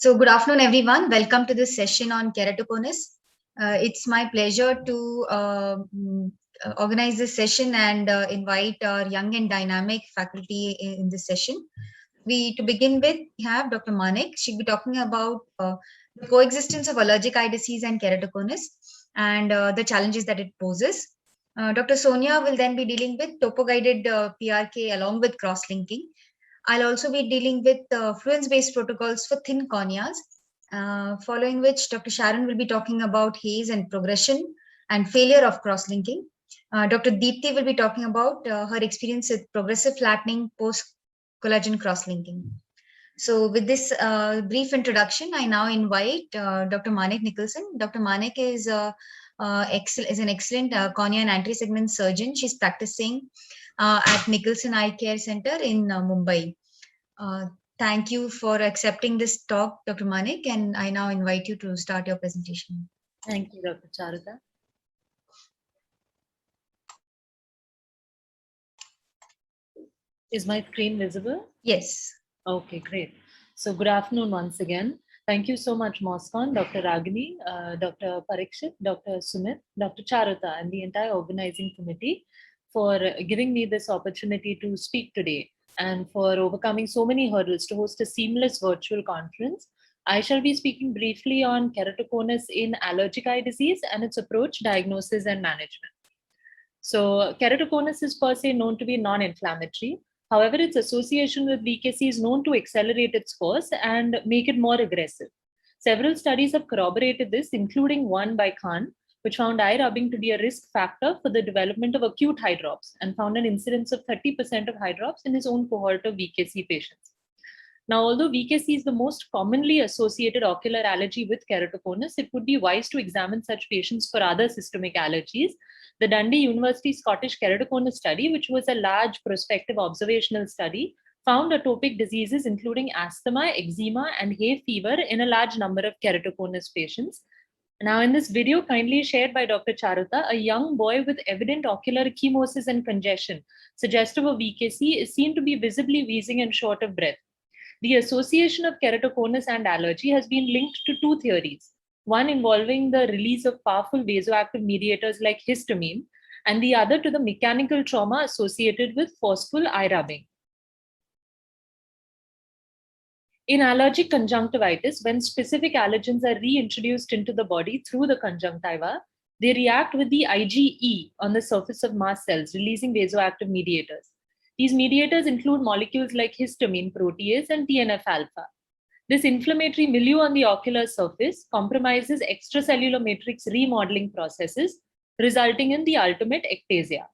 So good afternoon, everyone. Welcome to this session on keratoconus. It's my pleasure to organize this session and invite our young and dynamic faculty in this session. To begin with, we have Dr. Manik. She'll be talking about the coexistence of allergic eye disease and keratoconus and the challenges that it poses. Dr. Sonia will then be dealing with topo-guided PRK along with cross-linking. I'll also be dealing with fluence-based protocols for thin corneas, following which Dr. Sharon will be talking about haze and progression and failure of cross-linking. Dr. Deepthi will be talking about her experience with progressive flattening post-collagen cross-linking. So with this brief introduction, I now invite Dr. Manik Nicholson. Dr. Manik is an excellent cornea and anti-segment surgeon. She's practicing at Nicholson Eye Care Center in Mumbai. Thank you for accepting this talk, Dr. Manik, and I now invite you to start your presentation. Thank you, Dr. Charuta. Is my screen visible? Yes. Okay, great. So good afternoon once again. Thank you so much, Moscon, Dr. Ragini, Dr. Parikshit, Dr. Sumit, Dr. Charuta, and the entire organizing committee for giving me this opportunity to speak today and for overcoming so many hurdles to host a seamless virtual conference. I shall be speaking briefly on keratoconus in allergic eye disease and its approach, diagnosis, and management. So keratoconus is per se known to be non-inflammatory. However, its association with VKC is known to accelerate its course and make it more aggressive. Several studies have corroborated this, including one by Khan, which found eye rubbing to be a risk factor for the development of acute eye drops and found an incidence of 30% of eye drops in his own cohort of VKC patients. Now, although VKC is the most commonly associated ocular allergy with keratoconus, it would be wise to examine such patients for other systemic allergies. The Dundee University Scottish Keratoconus Study, which was a large prospective observational study, found atopic diseases including asthma, eczema, and hay fever in a large number of keratoconus patients. Now, in this video kindly shared by Dr. Charuta, a young boy with evident ocular ecchymosis and congestion, suggestive of VKC, is seen to be visibly wheezing and short of breath. The association of keratoconus and allergy has been linked to two theories, one involving the release of powerful vasoactive mediators like histamine, and the other to the mechanical trauma associated with forceful eye rubbing. In allergic conjunctivitis, when specific allergens are reintroduced into the body through the conjunctiva, they react with the IgE on the surface of mast cells, releasing vasoactive mediators. These mediators include molecules like histamine protease and TNF-alpha. This inflammatory milieu on the ocular surface compromises extracellular matrix remodeling processes, resulting in the ultimate ectasia.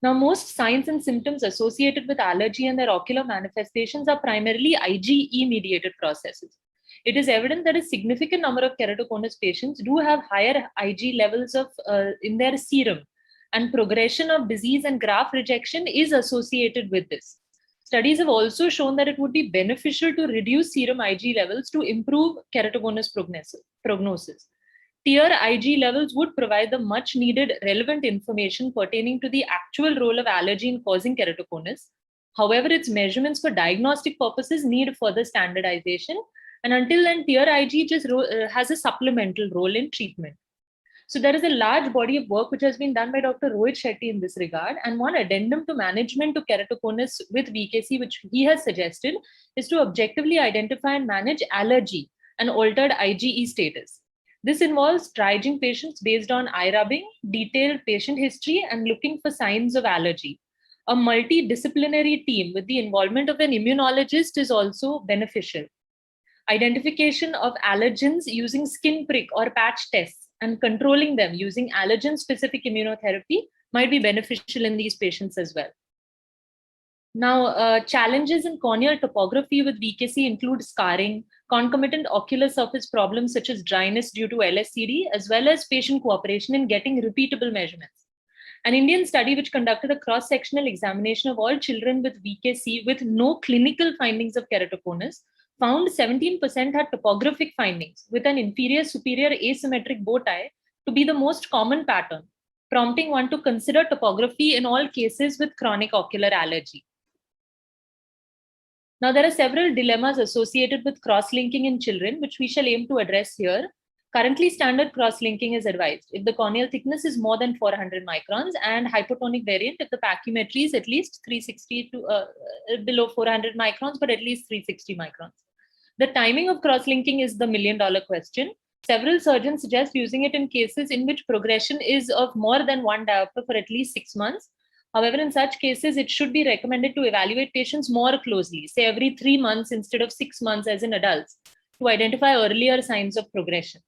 Now, most signs and symptoms associated with allergy and their ocular manifestations are primarily IgE-mediated processes. It is evident that a significant number of keratoconus patients do have higher Ig levels in their serum, and progression of disease and graft rejection is associated with this. Studies have also shown that it would be beneficial to reduce serum Ig levels to improve keratoconus prognosis. Tier Ig levels would provide the much needed relevant information pertaining to the actual role of allergy in causing keratoconus. However, its measurements for diagnostic purposes need further standardization, and until then, tier Ig just has a supplemental role in treatment. So there is a large body of work which has been done by Dr. Rohit Shetty in this regard, and one addendum to management to keratoconus with VKC, which he has suggested, is to objectively identify and manage allergy and altered IgE status. This involves triaging patients based on eye rubbing, detailed patient history, and looking for signs of allergy. A multidisciplinary team with the involvement of an immunologist is also beneficial. Identification of allergens using skin prick or patch tests and controlling them using allergen-specific immunotherapy might be beneficial in these patients as well. Now, challenges in corneal topography with VKC include scarring, concomitant ocular surface problems such as dryness due to LSCD, as well as patient cooperation in getting repeatable measurements. An Indian study which conducted a cross-sectional examination of all children with VKC with no clinical findings of keratoconus found 17% had topographic findings, with an inferior-superior asymmetric bow tie to be the most common pattern, prompting one to consider topography in all cases with chronic ocular allergy. Now, there are several dilemmas associated with cross-linking in children, which we shall aim to address here. Currently, standard cross-linking is advised if the corneal thickness is more than 400 microns, and hypotonic variant if the pachymetry is at least 360 to below 400 microns, but at least 360 microns. The timing of cross-linking is the million-dollar question. Several surgeons suggest using it in cases in which progression is of more than one diopter for at least 6 months. However, in such cases, it should be recommended to evaluate patients more closely, say every 3 months instead of 6 months as in adults, to identify earlier signs of progression.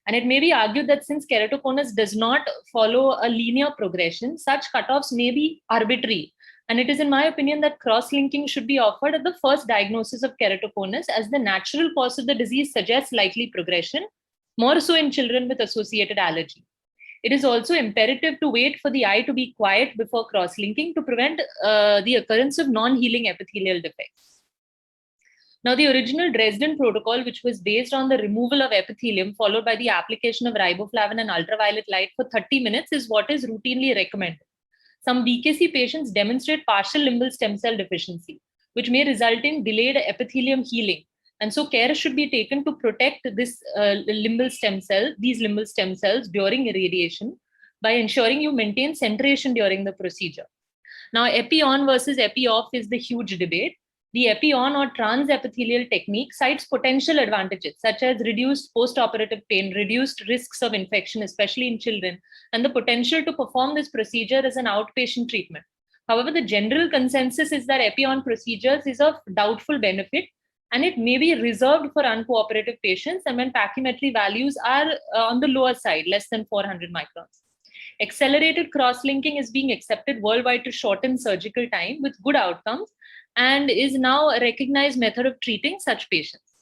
And it may be argued that since keratoconus does not follow a linear progression, such cutoffs may be arbitrary. And it is in my opinion that cross-linking should be offered at the first diagnosis of keratoconus, as the natural course of the disease suggests likely progression, more so in children with associated allergy. It is also imperative to wait for the eye to be quiet before cross-linking to prevent the occurrence of non-healing epithelial defects. Now, the original Dresden protocol, which was based on the removal of epithelium followed by the application of riboflavin and ultraviolet light for 30 minutes, is what is routinely recommended. Some BKC patients demonstrate partial limbal stem cell deficiency, which may result in delayed epithelium healing. And so care should be taken to protect this these limbal stem cells during irradiation by ensuring you maintain centration during the procedure. Now, epi-on versus epi-off is the huge debate. The epi-on or transepithelial technique cites potential advantages such as reduced post-operative pain, reduced risks of infection, especially in children, and the potential to perform this procedure as an outpatient treatment. However, the general consensus is that epi-on procedures is of doubtful benefit, and it may be reserved for uncooperative patients and when pachymetry values are on the lower side, less than 400 microns. Accelerated cross-linking is being accepted worldwide to shorten surgical time with good outcomes and is now a recognized method of treating such patients.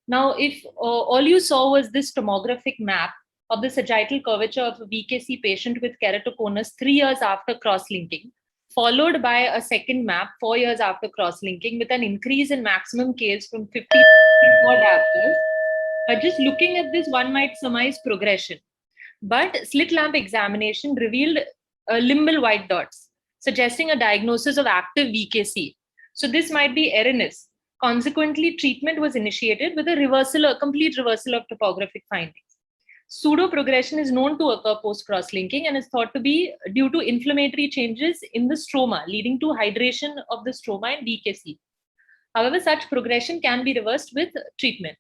Now, if all you saw was this tomographic map of the sagittal curvature of a VKC patient with keratoconus 3 years after cross-linking, followed by a second map 4 years after cross-linking with an increase in maximum Ks from 50 to 54 diopters. Just looking at this, one might surmise progression. But slit lamp examination revealed limbal white dots, suggesting a diagnosis of active VKC. So this might be erroneous. Consequently, treatment was initiated with a complete reversal of topographic findings. Pseudo-progression is known to occur post-cross-linking and is thought to be due to inflammatory changes in the stroma, leading to hydration of the stroma in VKC. However, such progression can be reversed with treatment.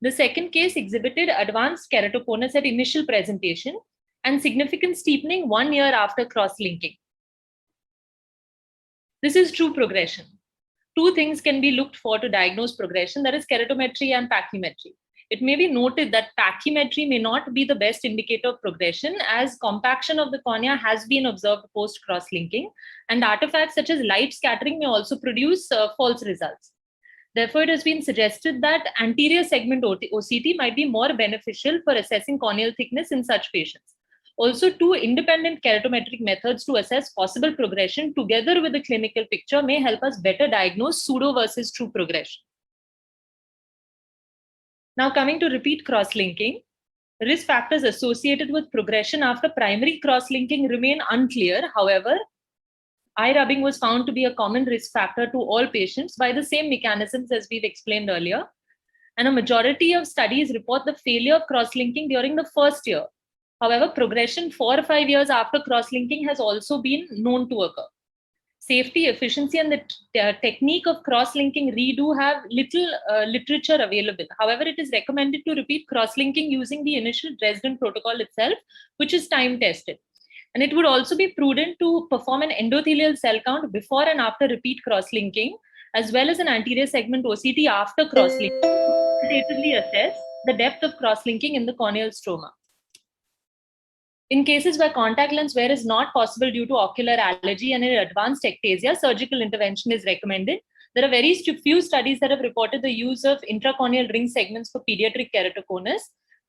The second case exhibited advanced keratoconus at initial presentation and significant steepening 1 year after cross-linking. This is true progression. Two things can be looked for to diagnose progression, that is keratometry and pachymetry. It may be noted that pachymetry may not be the best indicator of progression, as compaction of the cornea has been observed post cross-linking, and artifacts such as light scattering may also produce false results. Therefore, it has been suggested that anterior segment OCT might be more beneficial for assessing corneal thickness in such patients. Also, two independent keratometric methods to assess possible progression together with the clinical picture may help us better diagnose pseudo versus true progression. Now, coming to repeat cross-linking, risk factors associated with progression after primary cross-linking remain unclear. However, eye rubbing was found to be a common risk factor to all patients by the same mechanisms as we've explained earlier. And a majority of studies report the failure of cross-linking during the first year. However, progression 4 or 5 years after cross-linking has also been known to occur. Safety, efficiency, and the technique of cross-linking redo have little literature available. However, it is recommended to repeat cross-linking using the initial Dresden protocol itself, which is time-tested. And it would also be prudent to perform an endothelial cell count before and after repeat cross-linking, as well as an anterior segment OCT after cross-linking to quantitatively assess the depth of cross-linking in the corneal stroma. In cases where contact lens wear is not possible due to ocular allergy and in advanced ectasia, surgical intervention is recommended. There are very few studies that have reported the use of intracorneal ring segments for pediatric keratoconus,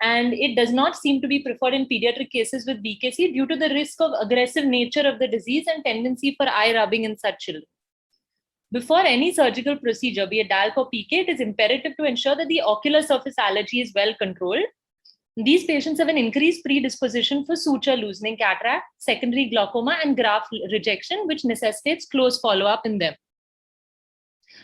and it does not seem to be preferred in pediatric cases with VKC due to the risk of aggressive nature of the disease and tendency for eye rubbing in such children. Before any surgical procedure, be it DALC or PK, it is imperative to ensure that the ocular surface allergy is well controlled. These patients have an increased predisposition for suture loosening, cataract, secondary glaucoma, and graft rejection, which necessitates close follow-up in them.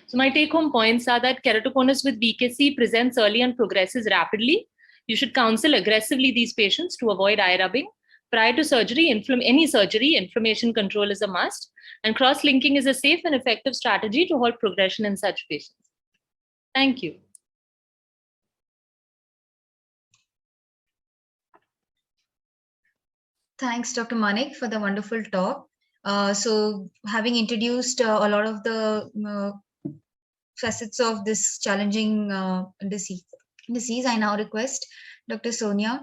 So my take-home points are that keratoconus with BKC presents early and progresses rapidly. You should counsel aggressively these patients to avoid eye rubbing. Prior to surgery, any surgery, inflammation control is a must, and cross-linking is a safe and effective strategy to halt progression in such patients. Thank you. Thanks, Dr. Manik, for the wonderful talk. So, having introduced a lot of the facets of this challenging disease, I now request Dr. Sonia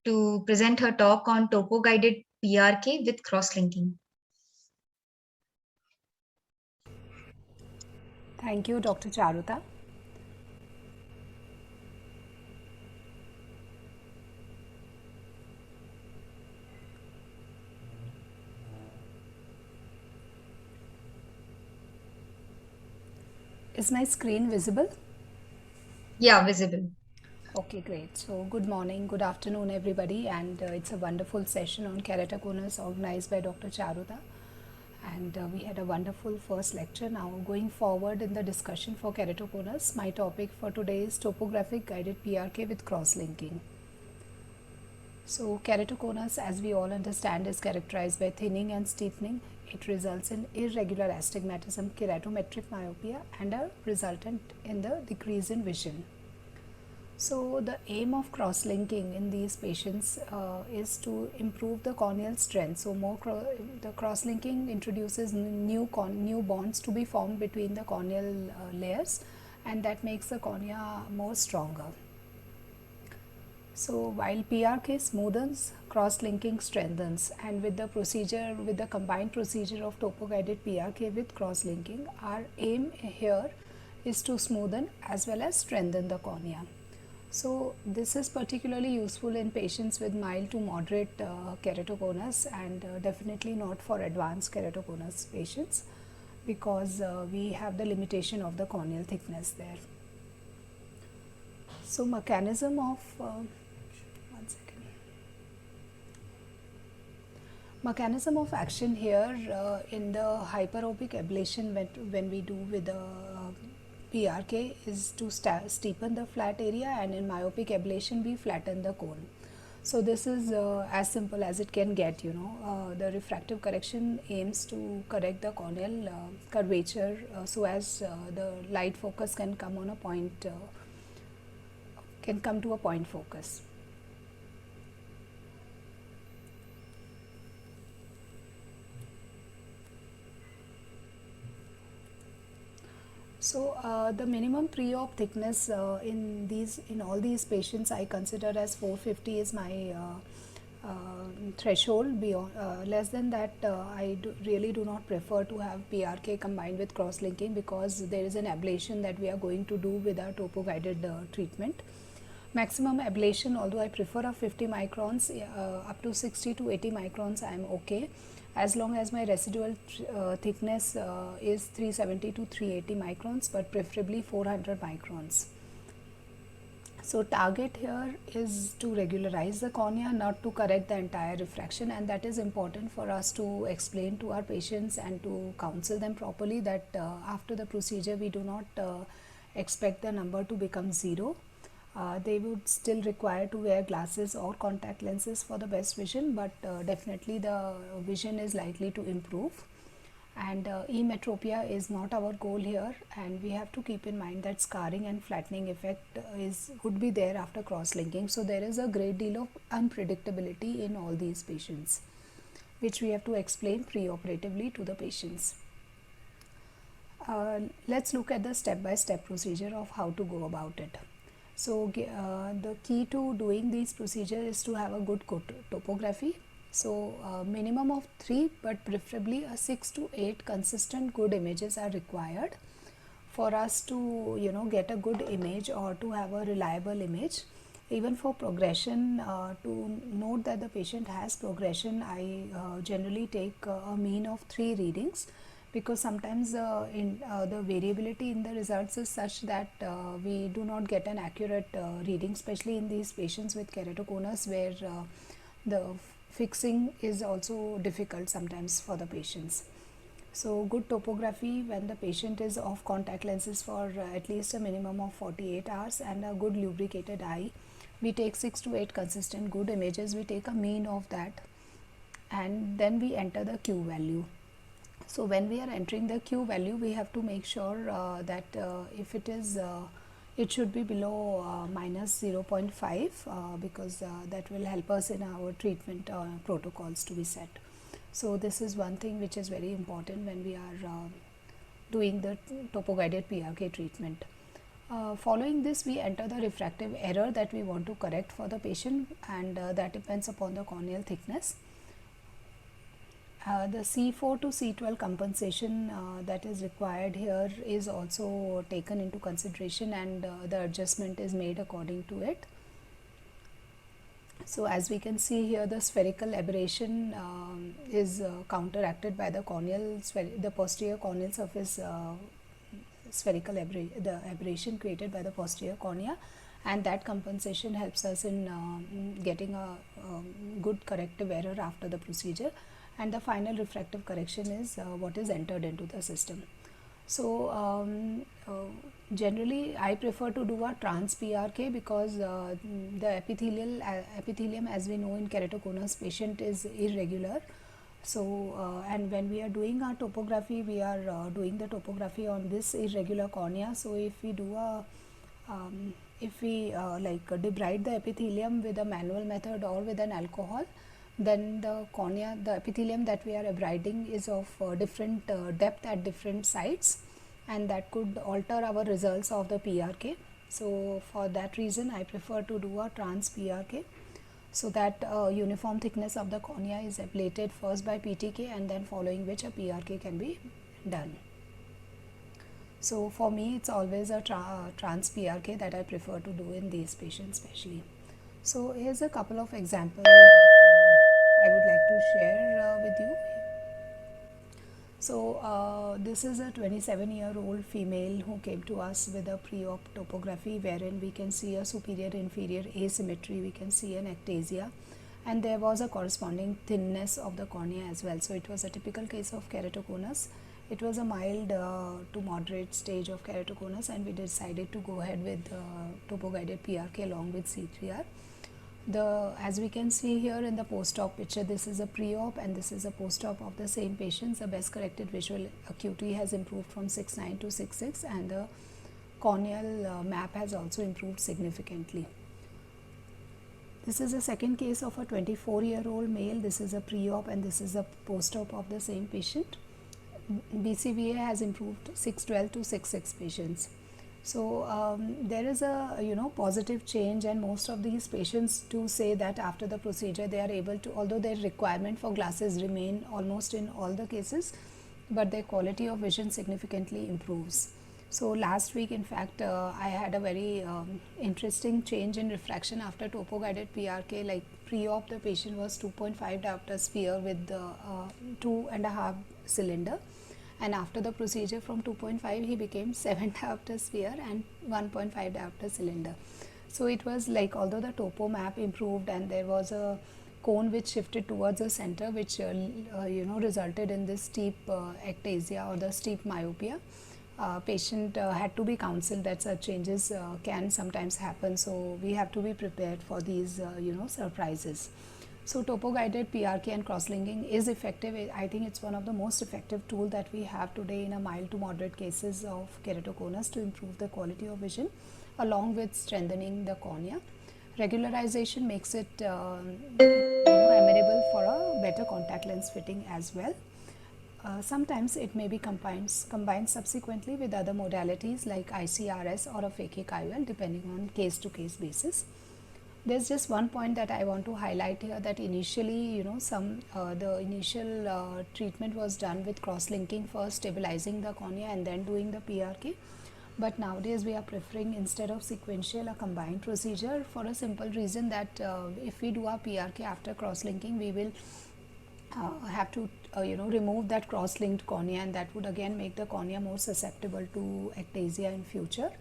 to present her talk on topo-guided PRK with cross-linking. Thank you, Dr. Charuta. Is my screen visible? Yeah, visible. Okay, great. So, good morning, good afternoon, everybody, and it's a wonderful session on keratoconus organized by Dr. Charuta. And we had a wonderful first lecture. Now, going forward in the discussion for keratoconus, my topic for today is topographic guided PRK with cross-linking. So, keratoconus, as we all understand, is characterized by thinning and steepening. It results in irregular astigmatism, keratometric myopia, and a resultant in the decrease in vision. So, the aim of cross-linking in these patients is to improve the corneal strength. So, the cross-linking introduces new bonds to be formed between the corneal layers, and that makes the cornea more stronger. So, while PRK smoothens, cross-linking strengthens, and with the combined procedure of topo-guided PRK with cross-linking, our aim here is to smoothen as well as strengthen the cornea. So, this is particularly useful in patients with mild to moderate keratoconus, and definitely not for advanced keratoconus patients, because we have the limitation of the corneal thickness there. So, mechanism of mechanism of action here in the hyperopic ablation when we do with the PRK is to steepen the flat area, and in myopic ablation we flatten the cone. So this is as simple as it can get, the refractive correction aims to correct the corneal curvature so as the light focus can come on a point, can come to a point focus. So the minimum pre-op thickness in all these patients I consider as 450 is my threshold. Beyond less than that, I really do not prefer to have PRK combined with cross-linking, because there is an ablation that we are going to do with our topo-guided treatment. Maximum ablation, although I prefer a 50 microns, up to 60 to 80 microns I am okay, as long as my residual thickness is 370 to 380 microns, but preferably 400 microns. So target here is to regularize the cornea, not to correct the entire refraction, and that is important for us to explain to our patients and to counsel them properly that after the procedure we do not expect the number to become zero. They would still require to wear glasses or contact lenses for the best vision, but definitely the vision is likely to improve. And emetropia is not our goal here, and we have to keep in mind that scarring and flattening effect would be there after cross-linking. So there is a great deal of unpredictability in all these patients, which we have to explain preoperatively to the patients. Let's look at the step-by-step procedure of how to go about it. So the key to doing these procedures is to have a good topography. So minimum of 3, but preferably a 6 to 8 consistent good images are required for us to get a good image or to have a reliable image. Even for progression, to note that the patient has progression, I generally take a mean of 3 readings, because sometimes the variability in the results is such that we do not get an accurate reading, especially in these patients with keratoconus, where the fixing is also difficult sometimes for the patients. So good topography when the patient is off contact lenses for at least a minimum of 48 hours and a good lubricated eye. We take 6 to 8 consistent good images, we take a mean of that, and then we enter the Q value. So when we are entering the Q value, we have to make sure that if it is it should be below minus 0.5 because that will help us in our treatment protocols to be set. So this is one thing which is very important when we are doing the topo guided PRK treatment. Following this, we enter the refractive error that we want to correct for the patient, and that depends upon the corneal thickness. The C4 to C12 compensation that is required here is also taken into consideration, and the adjustment is made according to it. So as we can see here, the spherical aberration is counteracted by the the posterior corneal surface spherical the aberration created by the posterior cornea, and that compensation helps us in getting a good corrective error after the procedure, and the final refractive correction is what is entered into the system. So generally I prefer to do a trans PRK because the epithelium, as we know in keratoconus patient, is irregular. So and when we are doing our topography, we are doing the topography on this irregular cornea. So if we do a like debride the epithelium with a manual method or with an alcohol, then the cornea, the epithelium that we are abriding is of different depth at different sites, and that could alter our results of the PRK. So for that reason, I prefer to do a trans PRK, so that uniform thickness of the cornea is ablated first by PTK, and then following which a PRK can be done. So for me, it's always a trans PRK that I prefer to do in these patients especially. So here's a couple of examples I would like to share with you. So this is a 27-year-old female who came to us with a pre-op topography wherein we can see a superior-inferior asymmetry, we can see an ectasia, and there was a corresponding thinness of the cornea as well. So it was a typical case of keratoconus. It was a mild to moderate stage of keratoconus, and we decided to go ahead with topo-guided PRK along with C3R. As we can see here in the post-op picture, this is a pre-op and this is a post-op of the same patients. The best corrected visual acuity has improved from 6.9 to 6.6, and the corneal map has also improved significantly. This is a second case of a 24-year-old male. This is a pre-op and this is a post-op of the same patient. BCVA has improved 612 to 6.6 patients. So there is a positive change, and most of these patients do say that after the procedure they are able to, although their requirement for glasses remain almost in all the cases, but their quality of vision significantly improves. So last week, in fact, I had a very interesting change in refraction after topo guided PRK. Like pre-op, the patient was 2.5 diopter sphere with 2.5 cylinder. And after the procedure from 2.5 he became 7 diopter sphere and 1.5 diopter cylinder. So it was like, although the topo map improved and there was a cone which shifted towards the center, which resulted in this steep ectasia or the steep myopia, patient had to be counseled that such changes can sometimes happen. So we have to be prepared for these surprises. So topo guided PRK and cross-linking is effective. I think it's one of the most effective tool that we have today in a mild to moderate cases of keratoconus to improve the quality of vision along with strengthening the cornea. Regularization makes it amenable for a better contact lens fitting as well. Sometimes it may be combined subsequently with other modalities like ICRS or a phakic IOL depending on case to case basis. There's just one point that I want to highlight here, that initially, the initial treatment was done with cross-linking, first stabilizing the cornea and then doing the PRK. But nowadays we are preferring, instead of sequential, a combined procedure for a simple reason that if we do our PRK after cross-linking, we will have to remove that cross-linked cornea, and that would again make the cornea more susceptible to ectasia in future.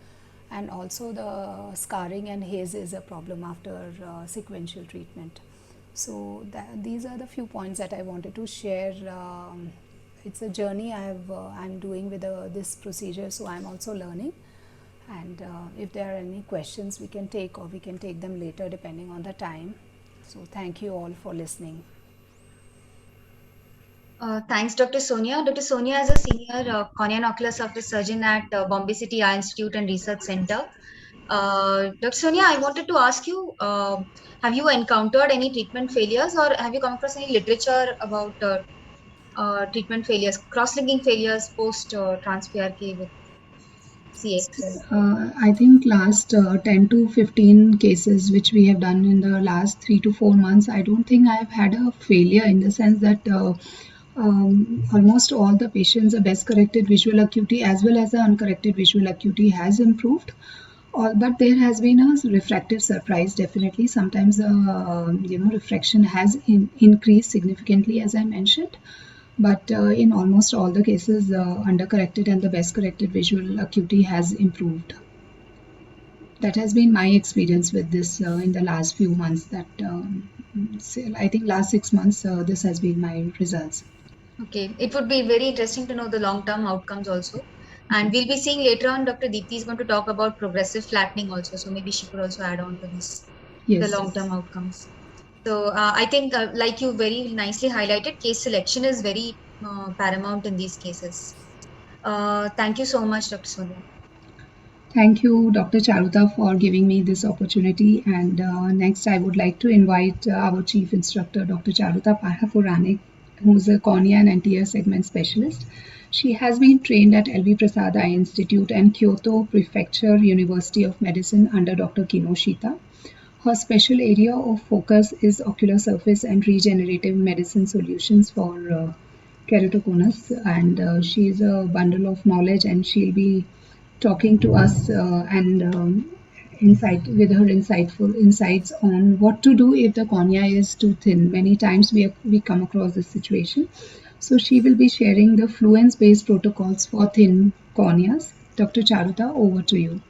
And also the scarring and haze is a problem after sequential treatment. So these are the few points that I wanted to share it's a journey I'm doing with this procedure, so I'm also learning. And if there are any questions, we can take, or we can take them later depending on the time. So thank you all for listening. Thanks, Dr. Sonia. Dr. Sonia is a senior cornea and ocular surface surgeon at Bombay City Eye Institute and Research Center. Dr. Sonia, I wanted to ask you, have you encountered any treatment failures, or have you come across any literature about treatment failures, cross-linking failures post trans-PRK with CXL? I think last 10 to 15 cases which we have done in the last 3 to 4 months, I don't think I have had a failure, in the sense that almost all the patients, the best corrected visual acuity as well as the uncorrected visual acuity has improved. But there has been a refractive surprise, definitely. Sometimes refraction has increased significantly, as I mentioned. But in almost all the cases, undercorrected and the best corrected visual acuity has improved. That has been my experience with this in the last few months. That I think last 6 months, this has been my results. Okay, it would be very interesting to know the long-term outcomes also. And we'll be seeing later on, Dr. Deepti is going to talk about progressive flattening also. So maybe she could also add on to this, the Yes. long-term outcomes. So I think, like you very nicely highlighted, case selection is very paramount in these cases. Thank you so much, Dr. Sonia. Thank you, Dr. Charuta, for giving me this opportunity. And next, I would like to invite our chief instructor, Dr. Charuta Puranik, who is a cornea and anterior segment specialist. She has been trained at LV Prasad Eye Institute and Kyoto Prefecture University of Medicine under Dr. Kinoshita. Her special area of focus is ocular surface and regenerative medicine solutions for keratoconus, and she is a bundle of knowledge, and she'll be talking to us and with her insightful insights on what to do if the cornea is too thin. Many times we come across this situation. So she will be sharing the fluence-based protocols for thin corneas. Dr. Charuta, over to you.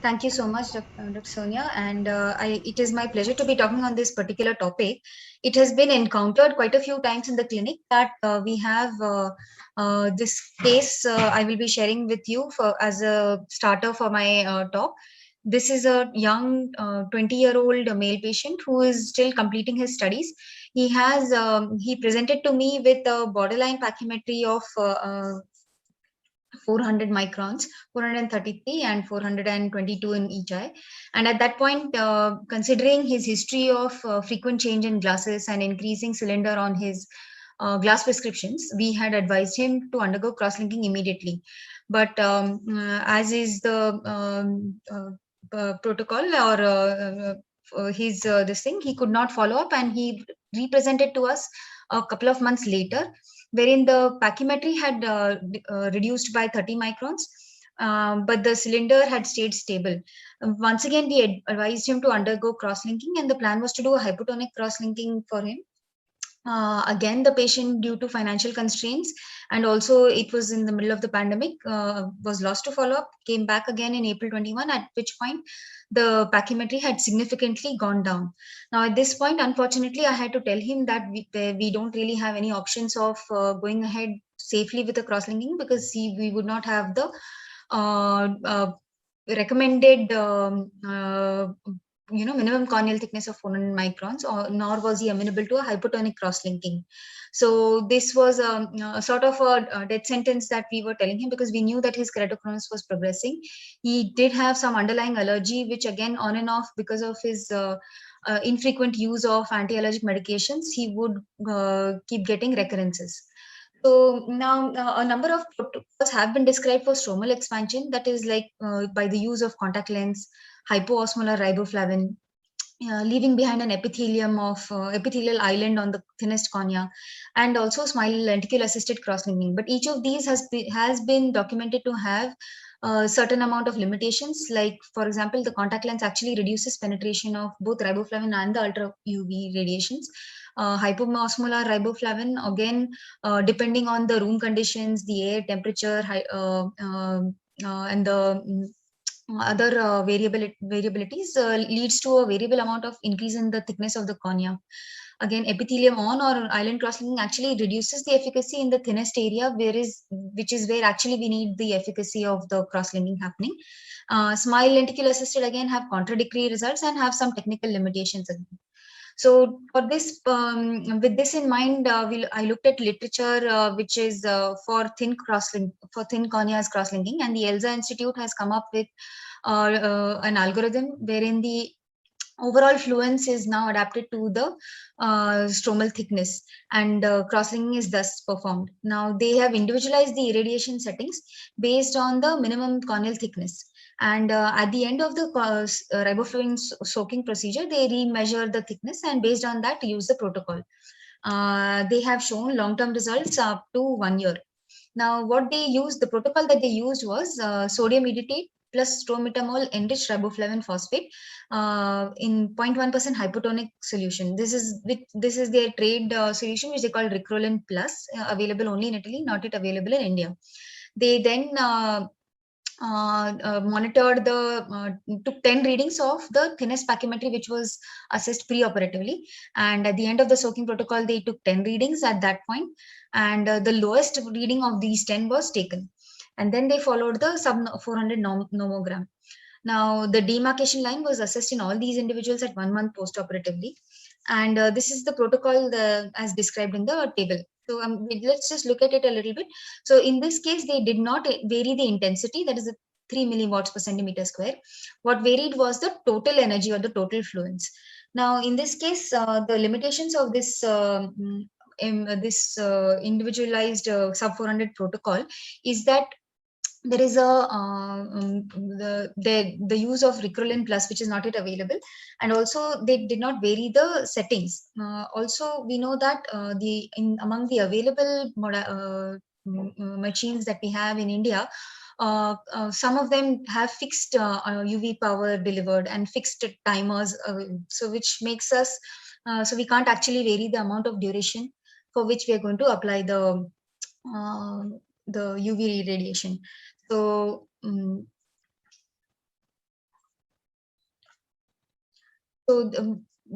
Thank you so much, Dr. Sonia. And it is my pleasure to be talking on this particular topic. It has been encountered quite a few times in the clinic that we have this case I will be sharing with you as a starter for my talk. This is a young 20-year-old male patient who is still completing his studies. He presented to me with a borderline pachymetry of 400 microns, 433 and 422 in each eye. And at that point, considering his history of frequent change in glasses and increasing cylinder on his glass prescriptions, we had advised him to undergo cross-linking immediately. But as is the protocol or this thing, he could not follow up, and he represented to us a couple of months later, wherein the pachymetry had reduced by 30 microns, but the cylinder had stayed stable. Once again, we advised him to undergo cross-linking, and the plan was to do a hypotonic cross-linking for him. Again, the patient, due to financial constraints, and also it was in the middle of the pandemic, was lost to follow-up, came back again in April 21, at which point the pachymetry had significantly gone down. Now, at this point, unfortunately, I had to tell him that we don't really have any options of going ahead safely with the cross-linking, because we would not have the recommended minimum corneal thickness of 400 microns, nor was he amenable to a hypotonic cross-linking. So this was a sort of a death sentence that we were telling him, because we knew that his keratoconus was progressing. He did have some underlying allergy, which again, on and off, because of his infrequent use of anti-allergic medications, he would keep getting recurrences. So now a number of protocols have been described for stromal expansion, that is like by the use of contact lens, hypoosmolar riboflavin, leaving behind an epithelium of epithelial island on the thinnest cornea, and also smile lenticle assisted cross-linking. But each of these has been documented to have a certain amount of limitations. Like, for example, the contact lens actually reduces penetration of both riboflavin and the ultra UV radiations. Hypoosmolar riboflavin, again, depending on the room conditions, the air temperature, and the other variabilities, leads to a variable amount of increase in the thickness of the cornea. again, epithelium on or island cross-linking actually reduces the efficacy in the thinnest area, which is where actually we need the efficacy of the cross-linking happening. SMILE lenticle assisted again have contradictory results and have some technical limitations again. So for this, with this in mind, I looked at literature which is for thin corneas cross-linking, and the ELSA Institute has come up with an algorithm wherein the overall fluence is now adapted to the stromal thickness, and cross-linking is thus performed. Now they have individualized the irradiation settings based on the minimum corneal thickness. And at the end of the riboflavin soaking procedure, they remeasure the thickness, and based on that, use the protocol. They have shown long-term results up to 1 year. Now, what they used, the protocol that they used was sodium edetate plus stromitamol enriched riboflavin phosphate in 0.1% hypotonic solution. This is their trade solution, which they call Ricrolin Plus, available only in Italy, not yet available in India. They then monitored took 10 readings of the thinnest pachymetry, which was assessed pre-operatively, and at the end of the soaking protocol they took 10 readings at that point, and the lowest reading of these 10 was taken, and then they followed the sub 400 nomogram. Now the demarcation line was assessed in all these individuals at 1 month post-operatively, and this is the protocol as described in the table. So let's just look at it a little bit. So in this case, they did not vary the intensity, that is 3 milliwatts per centimeter square. What varied was the total energy or the total fluence. Now, in this case, the limitations of this individualized sub 400 protocol is that there is the use of Ricrolin Plus, which is not yet available, and also they did not vary the settings. Also, we know that among the available machines that we have in India, some of them have fixed UV power delivered and fixed timers, so which makes us so we can't actually vary the amount of duration for which we are going to apply the UV radiation. So,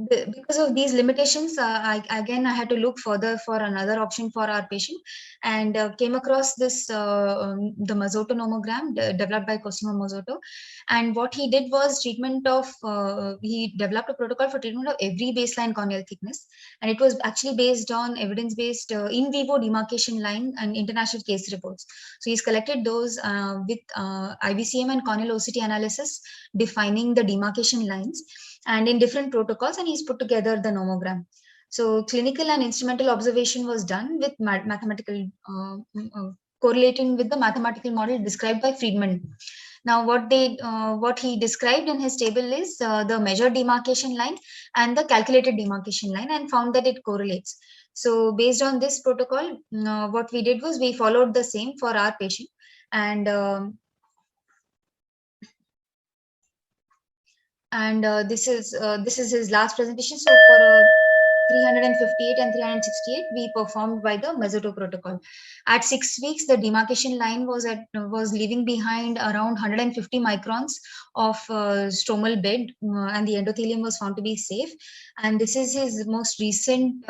because of these limitations, I had to look further for another option for our patient, and came across this the Mazzotto nomogram developed by Cosimo Mazzotto. And what he did was he developed a protocol for treatment of every baseline corneal thickness, and it was actually based on evidence-based in vivo demarcation line and international case reports. So he's collected those with IVCM and corneal OCT analysis, defining the demarcation lines and in different protocols, and he's put together the nomogram. So clinical and instrumental observation was done with mathematical correlating with the mathematical model described by Friedman. Now, what he described in his table is the measured demarcation line and the calculated demarcation line, and found that it correlates. So based on this protocol, what we did was we followed the same for our patient, and this is his last presentation. So for 358 and 368, we performed by the Mazzotto protocol. At 6 weeks, the demarcation line was leaving behind around 150 microns of stromal bed, and the endothelium was found to be safe. And this is his most recent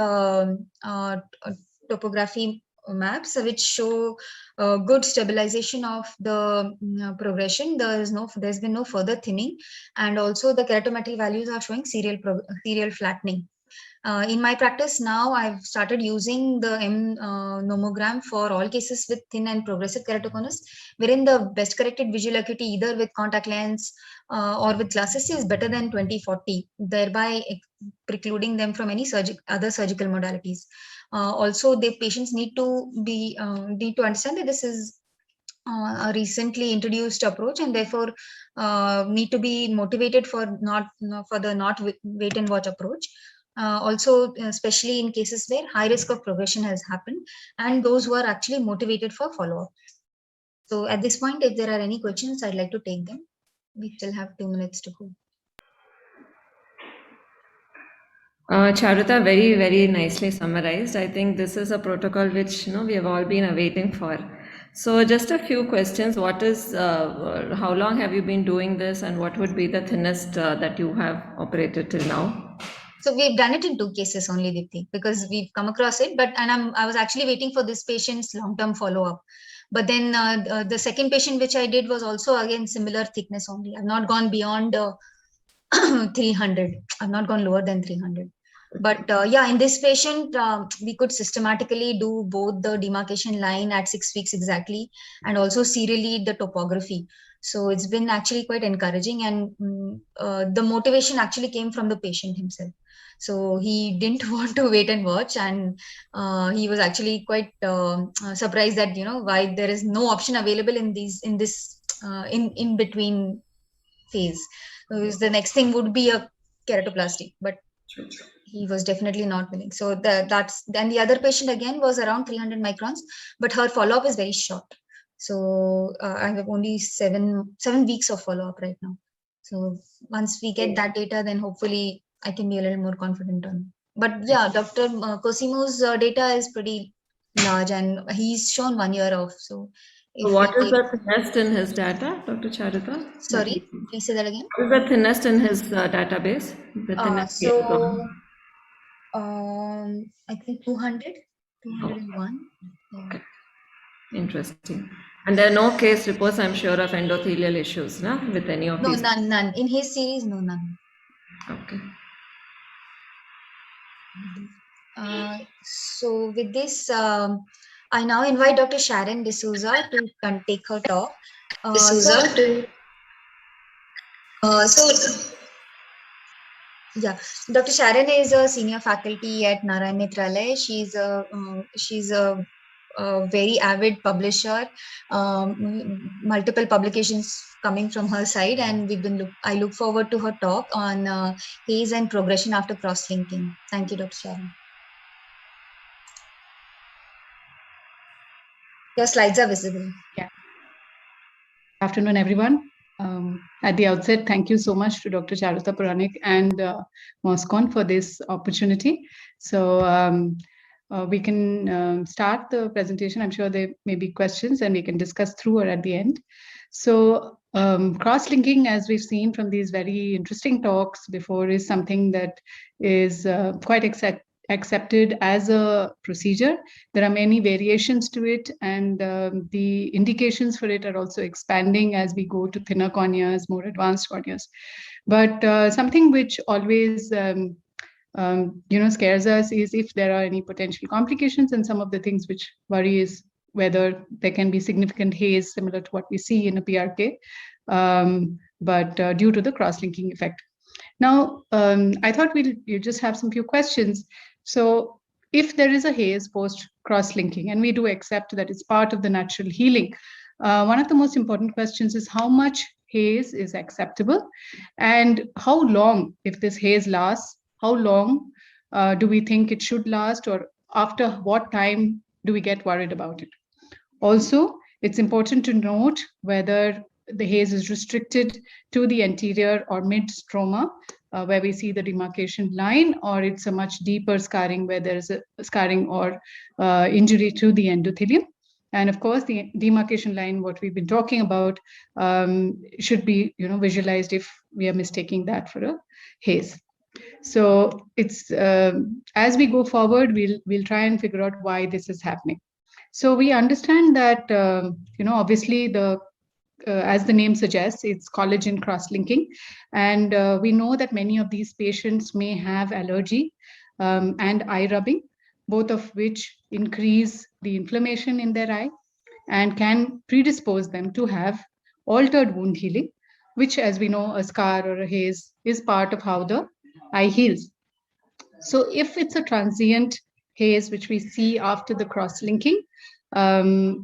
topography maps, which show good stabilization of the progression. There's been no further thinning, and also the keratometric values are showing serial flattening. In my practice now, I've started using the nomogram for all cases with thin and progressive keratoconus, wherein the best corrected visual acuity either with contact lens or with glasses is better than 20/40, thereby precluding them from any other surgical modalities. Also, the patients need to understand that this is a recently introduced approach, and therefore need to be motivated for the not wait and watch approach. Also, especially in cases where high risk of progression has happened, and those who are actually motivated for follow-up. So at this point, if there are any questions, I'd like to take them. We still have 2 minutes to go. Charuta, very, very nicely summarized. I think this is a protocol which we have all been awaiting for. So just a few questions. What is, how long have you been doing this, and what would be the thinnest that you have operated till now? So we've done it in 2 cases only, Dipti, because we've come across it. I was actually waiting for this patient's long-term follow-up. But then the second patient which I did was also again similar thickness only. I've not gone beyond 300. I've not gone lower than 300. But yeah, in this patient, we could systematically do both the demarcation line at 6 weeks exactly, and also serially the topography. So it's been actually quite encouraging, and the motivation actually came from the patient himself. So he didn't want to wait and watch, and he was actually quite surprised that why there is no option available in in between phase. Because the next thing would be a keratoplasty, but he was definitely not willing. So that's then the other patient again was around 300 microns, but her follow-up is very short. So I have only seven weeks of follow-up right now. So once we get that data, then hopefully I can be a little more confident on. But yeah, Dr. Cosimo's data is pretty large, and he's shown 1 year off. So if What we is the thinnest in his data, Dr. Charuta? sorry, please say that again. What is the thinnest in his database? The thinnest case So I think 200, 201. Yeah. Okay. Interesting. And there are no case reports, I'm sure, of endothelial issues, no? With any of No, these? none. In his series, no, none. Okay. So with this, I now invite Dr. Sharon D'Souza to take her talk. Yeah, Dr. Sharon is a senior faculty at Narayan Nethralaya. She's a very avid publisher, multiple publications coming from her side, and I look forward to her talk on haze and progression after cross-linking. Thank you, Dr. Sharon. Your slides are visible. Yeah. Good afternoon, everyone. At the outset, thank you so much to Dr. Charuta Puranik and MOSCON for this opportunity. So we can start the presentation. I'm sure there may be questions and we can discuss through or at the end. So cross-linking, as we've seen from these very interesting talks before, is something that is quite accepted as a procedure. There are many variations to it, and the indications for it are also expanding as we go to thinner corneas, more advanced corneas. But something which always scares us is if there are any potential complications, and some of the things which worry is whether there can be significant haze similar to what we see in a PRK, but due to the cross-linking effect. Now, I thought we'll just have some few questions. So if there is a haze post cross-linking, and we do accept that it's part of the natural healing, one of the most important questions is how much haze is acceptable, and how long, if this haze lasts, how long do we think it should last, or after what time do we get worried about it? Also, it's important to note whether the haze is restricted to the anterior or mid stroma, where we see the demarcation line, or it's a much deeper scarring where there is a scarring or injury to the endothelium. And of course, the demarcation line, what we've been talking about, should be visualized if we are mistaking that for a haze. So it's as we go forward, we'll try and figure out why this is happening. So we understand that obviously as the name suggests, it's collagen cross-linking, and we know that many of these patients may have allergy and eye rubbing, both of which increase the inflammation in their eye and can predispose them to have altered wound healing, which, as we know, a scar or a haze is part of how the eye heals. So if it's a transient haze, which we see after the cross-linking,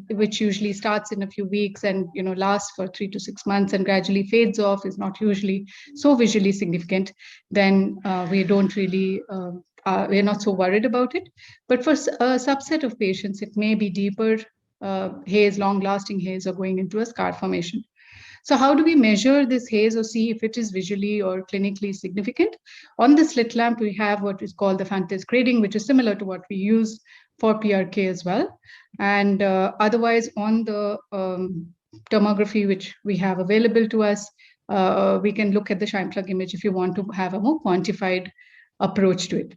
which usually starts in a few weeks and lasts for 3 to 6 months and gradually fades off, is not usually so visually significant, then we don't really we're not so worried about it. But for a subset of patients, it may be deeper haze, long-lasting haze, or going into a scar formation. So how do we measure this haze or see if it is visually or clinically significant? On the slit lamp, we have what is called the Fantes grading, which is similar to what we use for PRK as well. And otherwise, on the tomography, which we have available to us, we can look at the Scheimpflug image if you want to have a more quantified approach to it.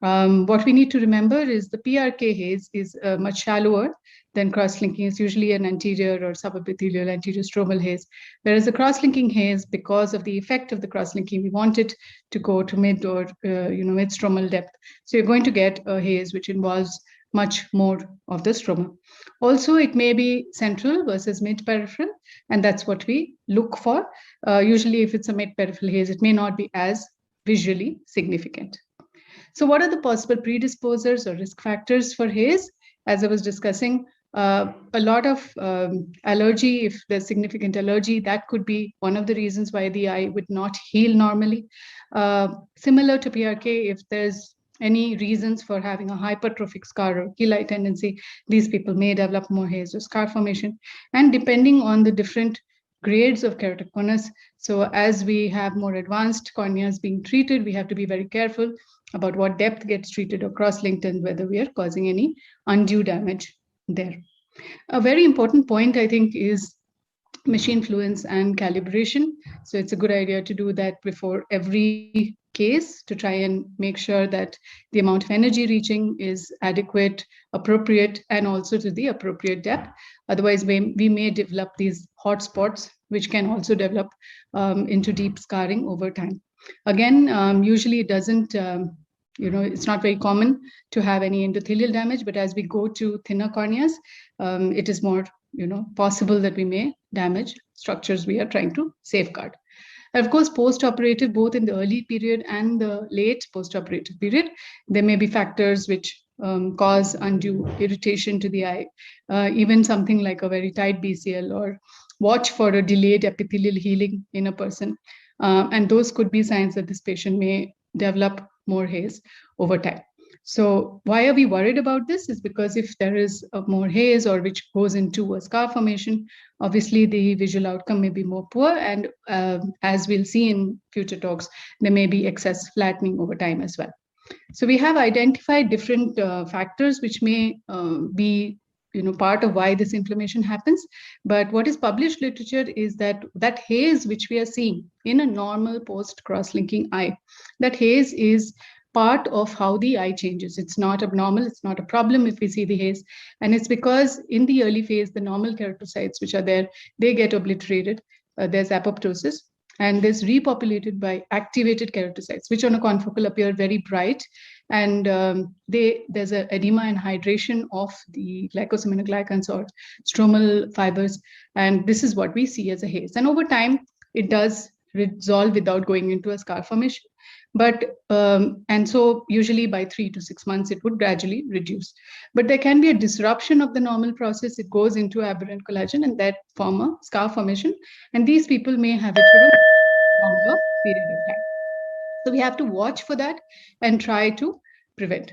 What we need to remember is the PRK haze is much shallower than cross-linking. It's usually an anterior or subepithelial anterior stromal haze, whereas the cross-linking haze, because of the effect of the cross-linking, we want it to go to mid or mid-stromal depth. So you're going to get a haze which involves much more of the stroma. Also, it may be central versus mid-peripheral, and that's what we look for. Usually, if it's a mid-peripheral haze, it may not be as visually significant. So what are the possible predisposers or risk factors for haze? As I was discussing, a lot of allergy, if there's significant allergy, that could be one of the reasons why the eye would not heal normally. Similar to PRK, if there's any reasons for having a hypertrophic scar or keel-eye tendency, these people may develop more haze or scar formation. And depending on the different grades of keratoconus, so as we have more advanced corneas being treated, we have to be very careful about what depth gets treated or cross-linked and whether we are causing any undue damage there. A very important point, I think, is machine fluence and calibration. So it's a good idea to do that before every case to try and make sure that the amount of energy reaching is adequate, appropriate, and also to the appropriate depth. Otherwise, we may develop these hot spots, which can also develop into deep scarring over time. Again, usually it doesn't, it's not very common to have any endothelial damage, but as we go to thinner corneas, it is more, possible that we may damage structures we are trying to safeguard. And of course, post-operative, both in the early period and the late post-operative period, there may be factors which cause undue irritation to the eye, even something like a very tight BCL, or watch for a delayed epithelial healing in a person. And those could be signs that this patient may develop more haze over time. So why are we worried about this? Is because if there is more haze or which goes into a scar formation, obviously the visual outcome may be more poor. And as we'll see in future talks, there may be excess flattening over time as well. So we have identified different factors which may be part of why this inflammation happens. But what is published literature is that haze which we are seeing in a normal post cross-linking eye, that haze is part of how the eye changes. It's not abnormal. It's not a problem if we see the haze. And it's because in the early phase, the normal keratocytes which are there, they get obliterated. There's apoptosis. And there's repopulated by activated keratocytes, which on a confocal appear very bright. And there's an edema and hydration of the glycosaminoglycans or stromal fibers. And this is what we see as a haze. And over time, it does resolve without going into a scar formation. But and so usually by 3 to 6 months, it would gradually reduce. But there can be a disruption of the normal process. It goes into aberrant collagen and that form a scar formation. And these people may have it for a longer period of time. So we have to watch for that and try to prevent.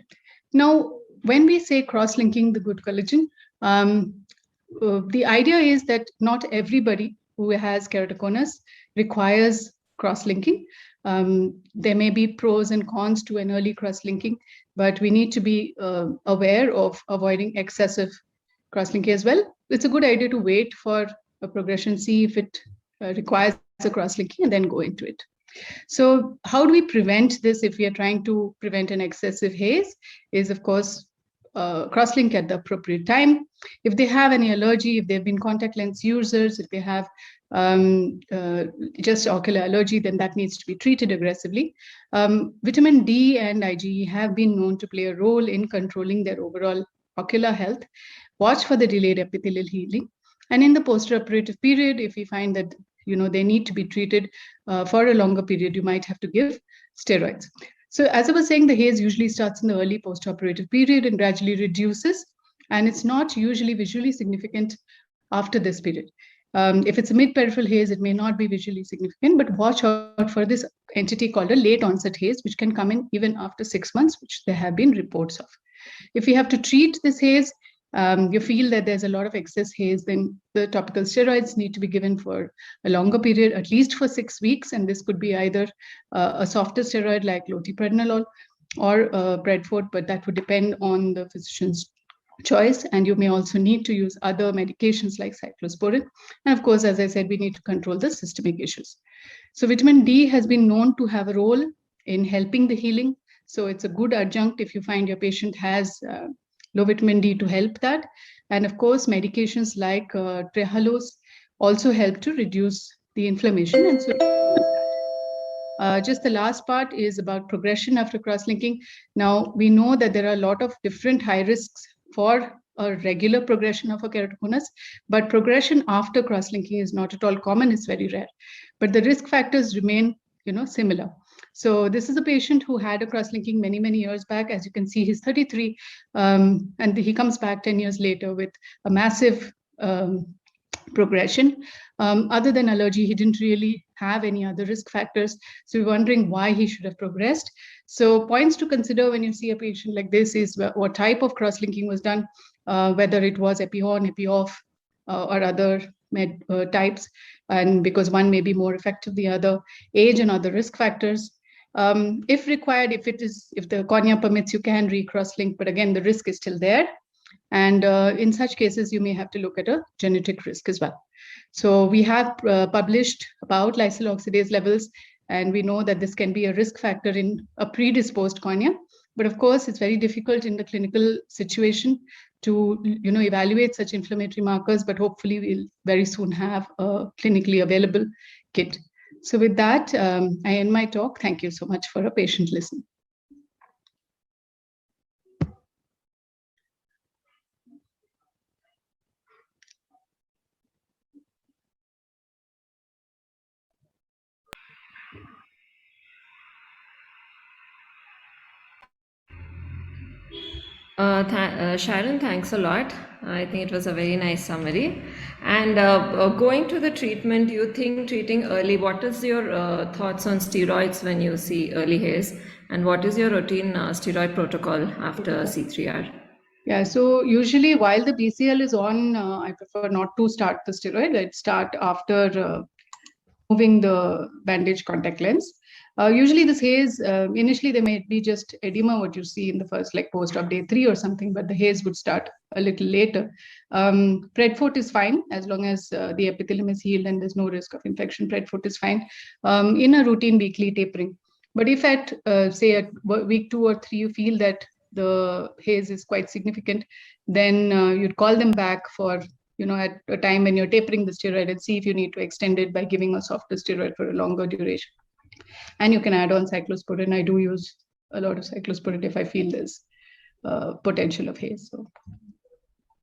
Now, when we say cross-linking the good collagen, the idea is that not everybody who has keratoconus requires cross-linking. There may be pros and cons to an early cross-linking, but we need to be aware of avoiding excessive cross-linking as well. It's a good idea to wait for a progression, see if it requires a cross-linking, and then go into it. So how do we prevent this if we are trying to prevent an excessive haze? Is, of course, cross-link at the appropriate time. If they have any allergy, if they've been contact lens users, if they have just ocular allergy, then that needs to be treated aggressively. Vitamin D and IgE have been known to play a role in controlling their overall ocular health. Watch for the delayed epithelial healing. And in the post-operative period, if we find that they need to be treated for a longer period, you might have to give steroids. So as I was saying, the haze usually starts in the early post-operative period and gradually reduces. And it's not usually visually significant after this period. If it's a mid-peripheral haze, it may not be visually significant, but watch out for this entity called a late onset haze, which can come in even after 6 months, which there have been reports of. If we have to treat this haze, you feel that there's a lot of excess haze, then the topical steroids need to be given for a longer period, at least for 6 weeks. And this could be either a softer steroid like loteprednolol or Predfort, but that would depend on the physician's choice. And you may also need to use other medications like cyclosporin. And of course, as I said, we need to control the systemic issues. So vitamin D has been known to have a role in helping the healing. So it's a good adjunct if you find your patient has low vitamin D to help that. And of course, medications like trehalose also help to reduce the inflammation. And so just the last part is about progression after cross-linking. Now, we know that there are a lot of different high risks for a regular progression of a keratoconus, but progression after cross-linking is not at all common, it's very rare. But the risk factors remain, similar. So this is a patient who had a cross-linking many, many years back. As you can see, he's 33, and he comes back 10 years later with a massive progression. Other than allergy, he didn't really have any other risk factors. So we're wondering why he should have progressed. So points to consider when you see a patient like this is what type of cross-linking was done, whether it was epi-on, epi-off, or other types, and because one may be more effective than the other, age and other risk factors. If required, if the cornea permits, you can recross-link, but again, the risk is still there. And in such cases, you may have to look at a genetic risk as well. So we have published about lysyl oxidase levels, and we know that this can be a risk factor in a predisposed cornea. But of course, it's very difficult in the clinical situation to evaluate such inflammatory markers, but hopefully we'll very soon have a clinically available kit. So with that, I end my talk. Thank you so much for a patient listen. Sharon, thanks a lot. I think it was a very nice summary. And going to the treatment, you think treating early, what is your thoughts on steroids when you see early haze? And what is your routine steroid protocol after C3R? Yeah, so usually while the BCL is on, I prefer not to start the steroid. I'd start after moving the bandage contact lens. Usually this haze, initially there may be just edema, what you see in the first, like post-op day 3 or something, but the haze would start a little later. Predfort is fine as long as the epithelium is healed and there's no risk of infection. Predfort is fine in a routine weekly tapering. But if at, say, at week 2 or 3, you feel that the haze is quite significant, then you'd call them back for at a time when you're tapering the steroid and see if you need to extend it by giving a softer steroid for a longer duration. And you can add on cyclosporin. I do use a lot of cyclosporin if I feel there's potential of haze.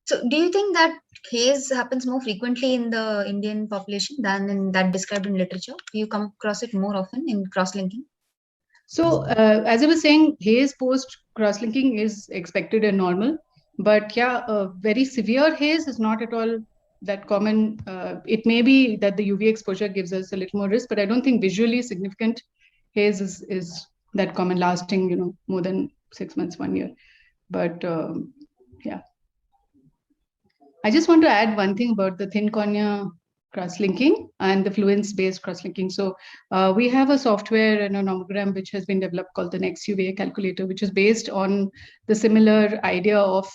So do you think that haze happens more frequently in the Indian population than in that described in literature? Do you come across it more often in cross-linking? So as I was saying, haze post cross-linking is expected and normal. But yeah, very severe haze is not at all that common. It may be that the UV exposure gives us a little more risk, but I don't think visually significant haze is that common, lasting, more than 6 months, 1 year. But yeah. I just want to add one thing about the thin cornea cross-linking and the Fluence-based cross-linking. So we have a software and a nomogram which has been developed called the NextUVA calculator, which is based on the similar idea of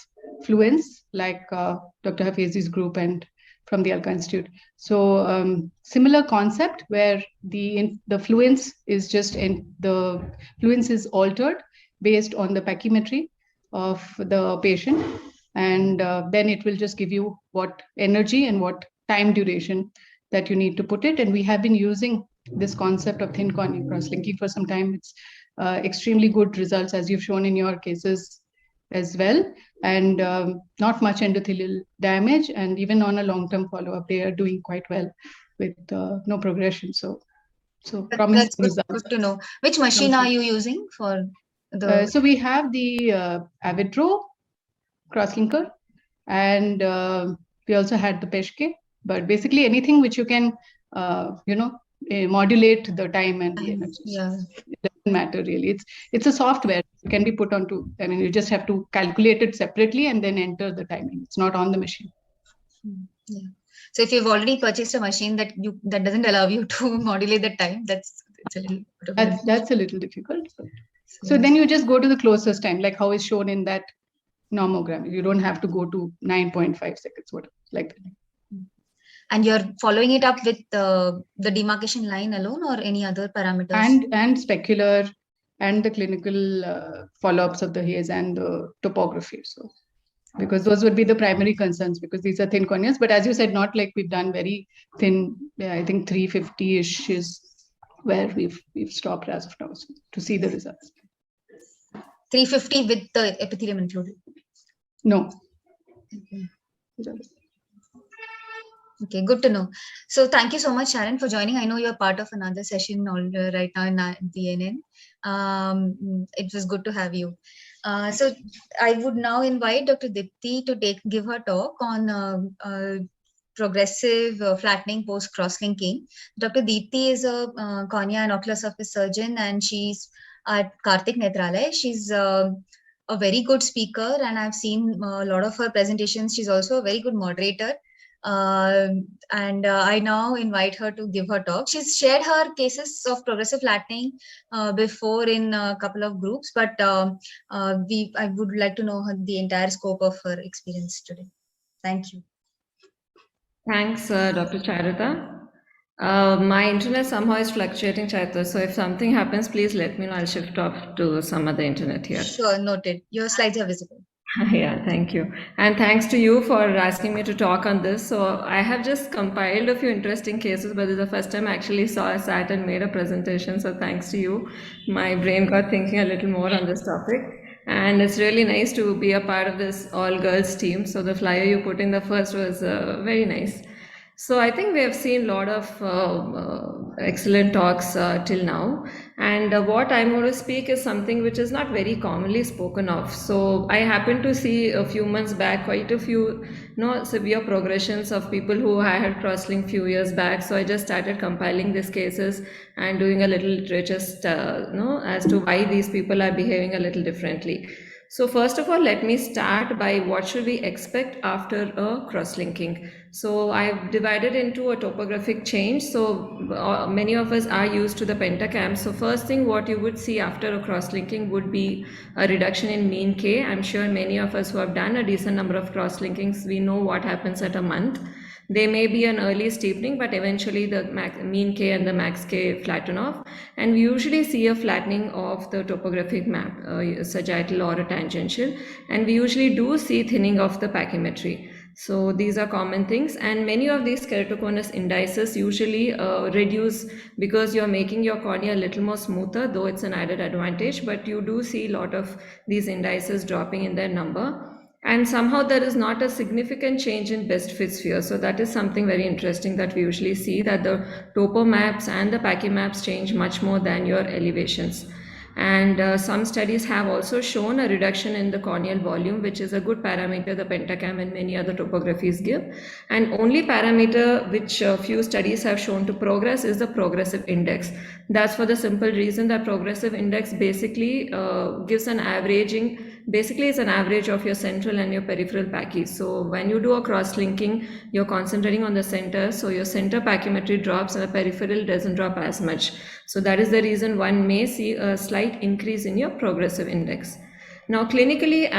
Fluence, like Dr. Hafezi's group and from the Alka Institute. So similar concept where the Fluence is the Fluence is altered based on the pachymetry of the patient, and then it will just give you what energy and what time duration that you need to put it. And we have been using this concept of thin cornea cross-linking for some time. It's extremely good results, as you've shown in your cases as well, and not much endothelial damage. And even on a long-term follow-up, they are doing quite well with no progression. So promising results. Good to know. Which machine are you using for the? So we have the Avidro cross-linker, and we also had the Peshke. But basically anything which you can, modulate the time and the energy. Yeah. It doesn't matter really. It's a software. It can be put onto, you just have to calculate it separately and then enter the timing. It's not on the machine. Yeah. So if you've already purchased a machine that doesn't allow you to modulate the time, it's a little bit of that's a little difficult. So then you just go to the closest time, like how is shown in that nomogram. You don't have to go to 9.5 seconds, whatever, like that. And you're following it up with the demarcation line alone or any other parameters? And specular and the clinical follow-ups of the haze and the topography. So, because those would be the primary concerns, because these are thin corneas. But as you said, not like we've done very thin. Yeah, I think 350-ish is where we've stopped as of now, so, to see the results. 350 with the epithelium included? No. Okay, good to know. So thank you so much, Sharon, for joining. I know you're part of another session right now in DNN. It was good to have you. So I would now invite Dr. Dipti to give her talk on progressive flattening post cross-linking. Dr. Dipti is a cornea and ocular surface surgeon, and she's at Karthik Nethralaya. She's a very good speaker, and I've seen a lot of her presentations. She's also a very good moderator. I now invite her to give her talk. She's shared her cases of progressive flattening before in a couple of groups, but I would like to know the entire scope of her experience today. Thank you. Thanks, Dr. Charuta. My internet somehow is fluctuating, Charuta. So if something happens, please let me know. I'll shift off to some other internet here. Sure, noted. Your slides are visible. Yeah, thank you. And thanks to you for asking me to talk on this. So I have just compiled a few interesting cases, but this is the first time I actually sat and made a presentation. So thanks to you, my brain got thinking a little more on this topic. And it's really nice to be a part of this all-girls team. So the flyer you put in the first was very nice. So I think we have seen a lot of excellent talks till now. And what I'm going to speak is something which is not very commonly spoken of. So I happened to see a few months back quite a few severe progressions of people who I had cross-linked few years back. So I just started compiling these cases and doing a little literature as to why these people are behaving a little differently. So first of all, let me start by what should we expect after a cross-linking. So I've divided into a topographic change. So many of us are used to the pentacam. So first thing what you would see after a cross-linking would be a reduction in mean K. I'm sure many of us who have done a decent number of cross-linkings, we know what happens at a month. There may be an early steepening, but eventually the mean K and the max K flatten off. And we usually see a flattening of the topographic map, sagittal or a tangential. And we usually do see thinning of the pachymetry. So these are common things, and many of these keratoconus indices usually reduce because you're making your cornea a little more smoother, though it's an added advantage, but you do see a lot of these indices dropping in their number. And somehow there is not a significant change in best fit sphere. So that is something very interesting that we usually see, that the topo maps and the pachy maps change much more than your elevations. And some studies have also shown a reduction in the corneal volume, which is a good parameter the pentacam and many other topographies give. And only parameter which few studies have shown to progress is the progressive index. That's for the simple reason that progressive index basically gives an averaging. Basically, it's an average of your central and your peripheral pachy. So when you do a cross-linking, you're concentrating on the center. So your center pachymetry drops and the peripheral doesn't drop as much. So that is the reason one may see a slight increase in your progressive index. Now, clinically,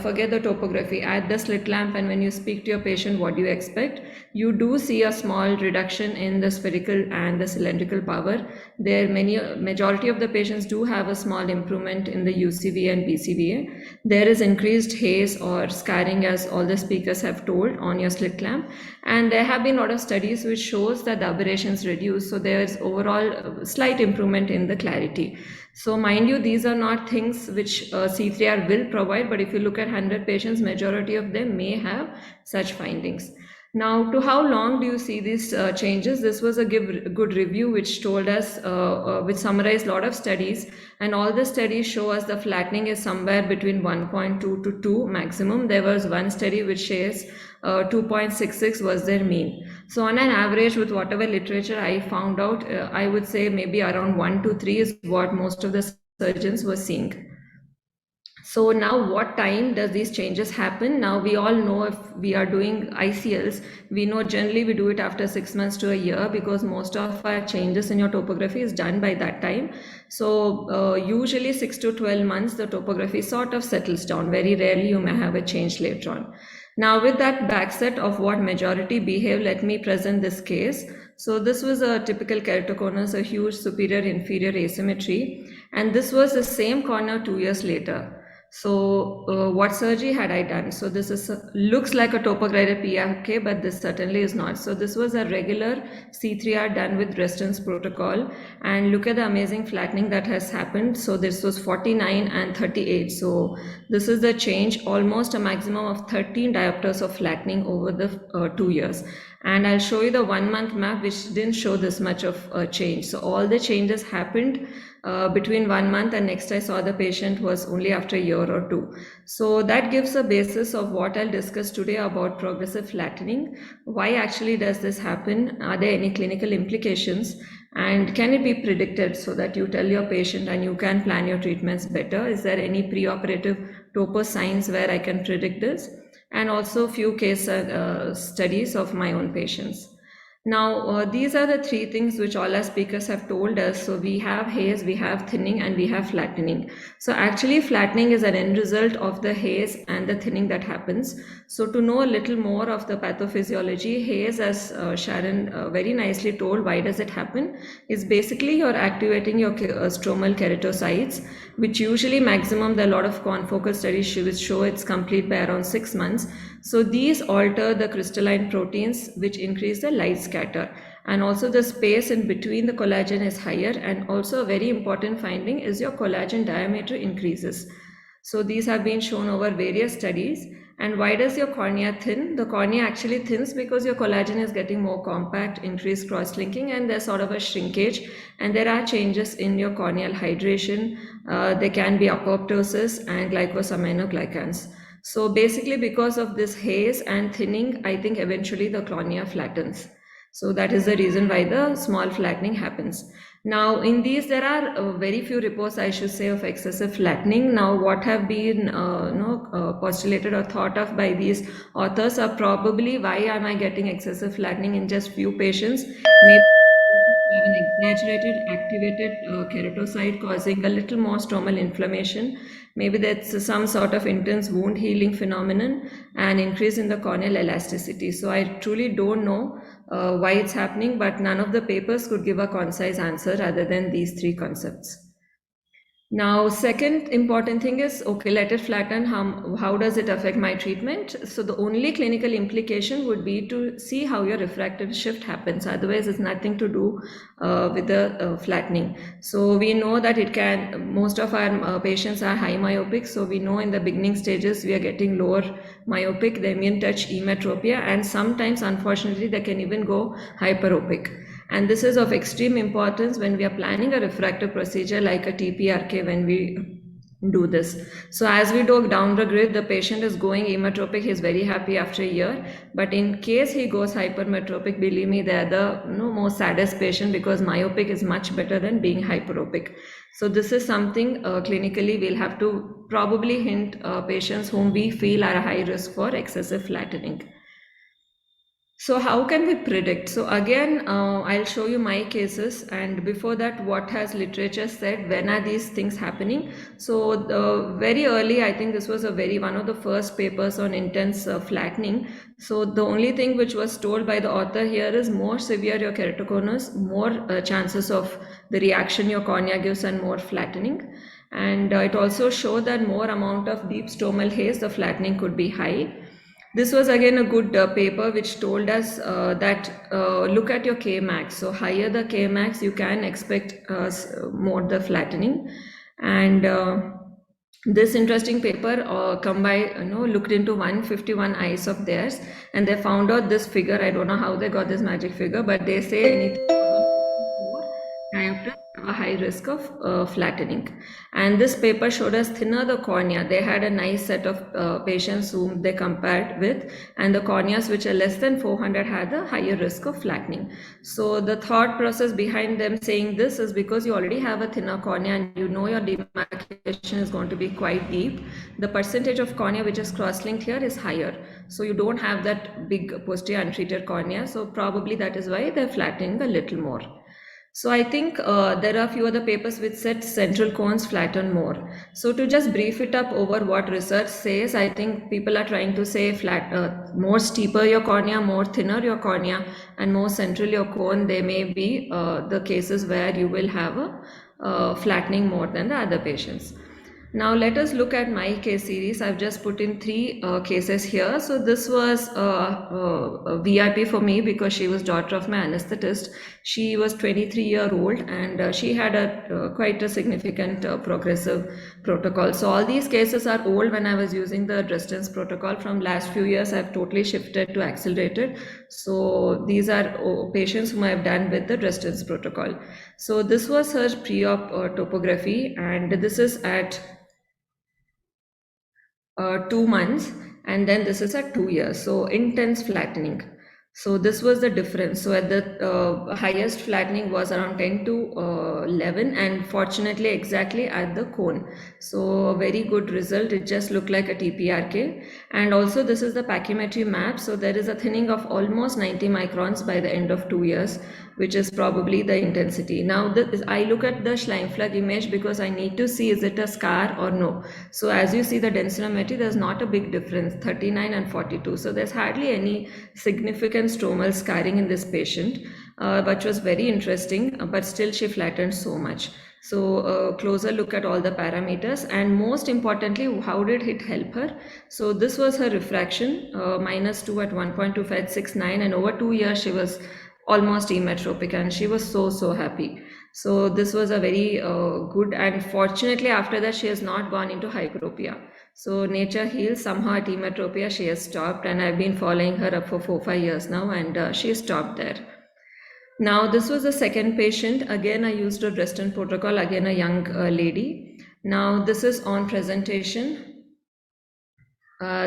forget the topography, at the slit lamp, and when you speak to your patient, what do you expect? You do see a small reduction in the spherical and the cylindrical power. Majority of the patients do have a small improvement in the UCVA and BCVA. There is increased haze or scarring, as all the speakers have told, on your slit lamp. And there have been a lot of studies which shows that the aberrations reduce. So there is overall slight improvement in the clarity. So mind you, these are not things which C3R will provide, but if you look at 100 patients, majority of them may have such findings. Now, to how long do you see these changes? This was a good review which told us, which summarized a lot of studies, and all the studies show us the flattening is somewhere between 1.2 to 2 maximum. There was one study which says 2.66 was their mean. So on an average, with whatever literature I found out, I would say maybe around 1 to 3 is what most of the surgeons were seeing. So now what time does these changes happen? Now we all know if we are doing ICLs, we know generally we do it after 6 months to a year, because most of our changes in your topography is done by that time. So usually 6 to 12 months, the topography sort of settles down. Very rarely you may have a change later on. Now with that backset of what majority behave, let me present this case. So this was a typical keratoconus, a huge superior inferior asymmetry. And this was the same cornea 2 years later. So what surgery had I done? So this is looks like a topograded PRK, but this certainly is not. So this was a regular C3R done with Reston's protocol. And look at the amazing flattening that has happened. So this was 49 and 38. So this is the change, almost a maximum of 13 diopters of flattening over the 2 years. And I'll show you the 1 month map, which didn't show this much of a change. So all the changes happened between 1 month, and next I saw the patient was only after a year or two. So that gives a basis of what I'll discuss today about progressive flattening. Why actually does this happen? Are there any clinical implications? And can it be predicted so that you tell your patient and you can plan your treatments better? Is there any preoperative topo signs where I can predict this? And also few case studies of my own patients. Now, these are the three things which all our speakers have told us. So we have haze, we have thinning, and we have flattening. So actually flattening is an end result of the haze and the thinning that happens. So to know a little more of the pathophysiology, haze, as Sharon very nicely told, why does it happen? Is basically you're activating your stromal keratocytes, which usually maximum, there are a lot of confocal studies which show it's complete by around 6 months. So these alter the crystalline proteins, which increase the light scatter. And also the space in between the collagen is higher. And also a very important finding is your collagen diameter increases. So these have been shown over various studies. And why does your cornea thin? The cornea actually thins because your collagen is getting more compact, increased cross-linking, and there's sort of a shrinkage. And there are changes in your corneal hydration. There can be apoptosis and glycosaminoglycans. So basically because of this haze and thinning, I think eventually the cornea flattens. So that is the reason why the small flattening happens. Now in these, there are very few reports, I should say, of excessive flattening. Now what have been postulated or thought of by these authors are probably why am I getting excessive flattening in just few patients. Maybe have an exaggerated activated keratocyte causing a little more stromal inflammation. Maybe that's some sort of intense wound healing phenomenon and increase in the corneal elasticity. So I truly don't know why it's happening, but none of the papers could give a concise answer other than these three concepts. Now, second important thing is, okay, let it flatten. How does it affect my treatment? So the only clinical implication would be to see how your refractive shift happens. Otherwise, it's nothing to do with the flattening. So we know that it can, most of our patients are high myopic. So we know in the beginning stages, we are getting lower myopic, they may touch emetropia, and sometimes, unfortunately, they can even go hyperopic. And this is of extreme importance when we are planning a refractive procedure like a TPRK when we do this. So as we go down the grid, the patient is going emetropic, he's very happy after a year. But in case he goes hypermetropic, believe me, they're the most saddest patient because myopic is much better than being hyperopic. So this is something clinically we'll have to probably hint patients whom we feel are a high risk for excessive flattening. So how can we predict? So again, I'll show you my cases, and before that, what has literature said, when are these things happening? So very early, I think this was one of the first papers on intense flattening. So the only thing which was told by the author here is more severe your keratoconus, more chances of the reaction your cornea gives and more flattening. And it also showed that more amount of deep stromal haze, the flattening could be high. This was again a good paper which told us that look at your Kmax. So higher the Kmax, you can expect more the flattening. And this interesting paper looked into 151 eyes of theirs, and they found out this figure. I don't know how they got this magic figure, but they say anything diopters have a high risk of flattening. And this paper showed us thinner the cornea. They had a nice set of patients whom they compared with, and the corneas which are less than 400 had a higher risk of flattening. So the thought process behind them saying this is because you already have a thinner cornea and you know your demarcation is going to be quite deep. The percentage of cornea which is cross-linked here is higher. So you don't have that big posterior untreated cornea. So probably that is why they're flattening a little more. So I think there are a few other papers which said central cones flatten more. So to just brief it up over what research says, I think people are trying to say more steeper your cornea, more thinner your cornea, and more central your cone. There may be the cases where you will have flattening more than the other patients. Now let us look at my case series. I've just put in 3 cases here. So this was a VIP for me because she was daughter of my anesthetist. She was 23-year-old and she had a quite a significant progressive protocol. So all these cases are old when I was using the Dresden's protocol. From last few years, I've totally shifted to accelerated. So these are patients whom I've done with the Dresden's protocol. So this was her pre-op topography, and this is at 2 months, and then this is at 2 years. So intense flattening. So this was the difference. So at the highest flattening was around 10 to 11, and fortunately exactly at the cone. So a very good result. It just looked like a TPRK. And also this is the pachymetry map. So there is a thinning of almost 90 microns by the end of 2 years, which is probably the intensity. Now I look at the Schleimflug image because I need to see is it a scar or no. So as you see the densitometry, there's not a big difference, 39 and 42. So there's hardly any significant stromal scarring in this patient, which was very interesting, but still she flattened so much. So closer look at all the parameters, and most importantly, how did it help her? So this was her refraction, -2 at 1.25 at 6.9, and over 2 years she was almost emetropic, and she was so happy. So this was a very good, and fortunately after that she has not gone into hyperopia. So nature heals. Somehow at emetropia she has stopped, and I've been following her up for 4-5 years now, and she stopped there. Now this was the second patient. Again I used a Dresden protocol, again a young lady. Now this is on presentation.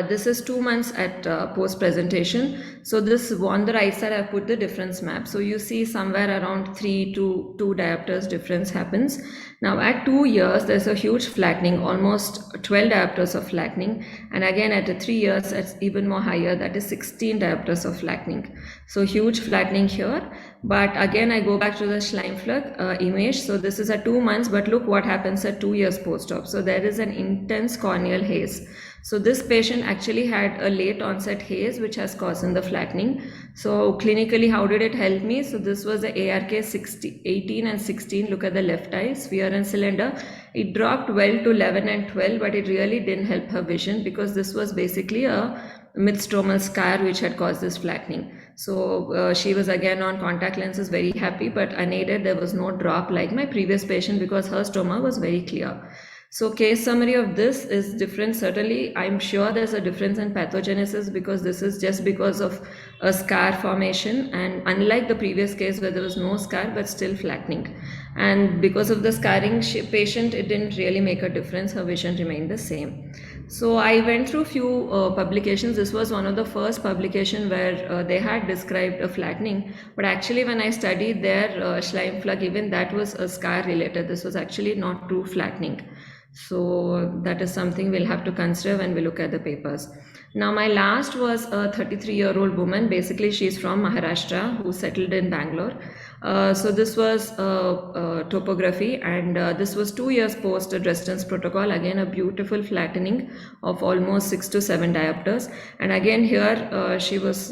This is 2 months at post presentation. So this on the right side I put the difference map. So you see somewhere around 3 to 2 diopters difference happens. Now at 2 years there's a huge flattening, almost 12 diopters of flattening, and again at 3 years it's even more higher, that is 16 diopters of flattening. So huge flattening here. But again I go back to the Schleimflug image. So this is at 2 months, but look what happens at 2 years post-op. So there is an intense corneal haze. So this patient actually had a late onset haze which has caused the flattening. So clinically, how did it help me? So this was the ARK 18 and 16. Look at the left eye, sphere and cylinder. It dropped well to 11 and 12, but it really didn't help her vision because this was basically a midstromal scar which had caused this flattening. So she was again on contact lenses, very happy, but unaided there was no drop like my previous patient because her stroma was very clear. So case summary of this is different. Certainly, I'm sure there's a difference in pathogenesis because this is just because of a scar formation, and unlike the previous case where there was no scar but still flattening. And because of the scarring patient, it didn't really make a difference. Her vision remained the same. So I went through few publications. This was one of the first publication where they had described a flattening, but actually when I studied their Schleimflug, even that was a scar related. This was actually not true flattening. So that is something we'll have to consider when we look at the papers. Now my last was a 33-year-old woman. Basically she's from Maharashtra who settled in Bangalore. So this was topography, and this was 2 years post Dresden's protocol. Again a beautiful flattening of almost 6 to 7 diopters, and again here she was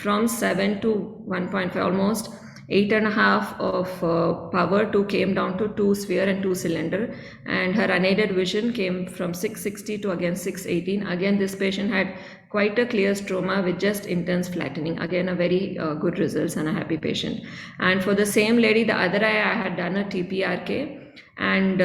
from 7 to 1.5, almost 8.5 of power to came down to 2 sphere and 2 cylinder, and her unaided vision came from 660 to again 618. Again this patient had quite a clear stroma with just intense flattening. Again a very good results and a happy patient. And for the same lady, the other eye I had done a TPRK, and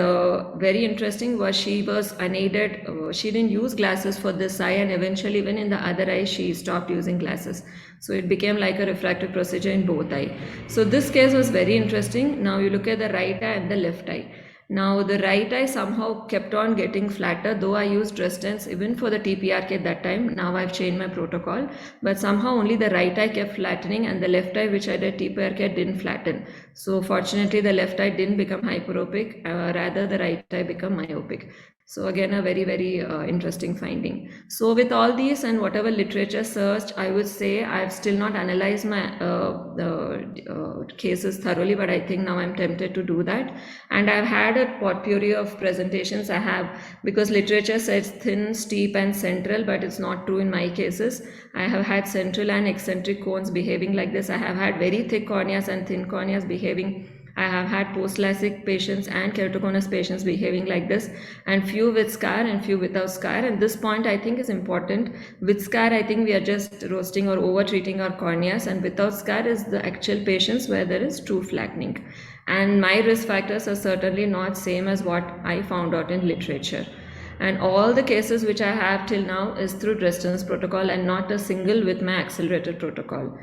very interesting was she was unaided. She didn't use glasses for this eye, and eventually even in the other eye she stopped using glasses. So it became like a refractive procedure in both eyes. So this case was very interesting. Now you look at the right eye and the left eye. Now the right eye somehow kept on getting flatter, though I used Dresden's even for the TPRK at that time. Now I've changed my protocol, but somehow only the right eye kept flattening, and the left eye which I did TPRK didn't flatten. So fortunately the left eye didn't become hyperopic, rather the right eye become myopic. So again a very interesting finding. So with all these and whatever literature searched, I would say I've still not analyzed my cases thoroughly, but I think now I'm tempted to do that. And I've had a potpourri of presentations I have, because literature says thin, steep and central, but it's not true in my cases. I have had central and eccentric cones behaving like this. I have had very thick corneas and thin corneas behaving I have had post-LASIK patients and keratoconus patients behaving like this, and few with scar and few without scar. And this point I think is important. With scar, I think we are just roasting or over-treating our corneas, and without scar is the actual patients where there is true flattening. And my risk factors are certainly not same as what I found out in literature. And all the cases which I have till now is through Dresden's protocol and not a single with my accelerated protocol.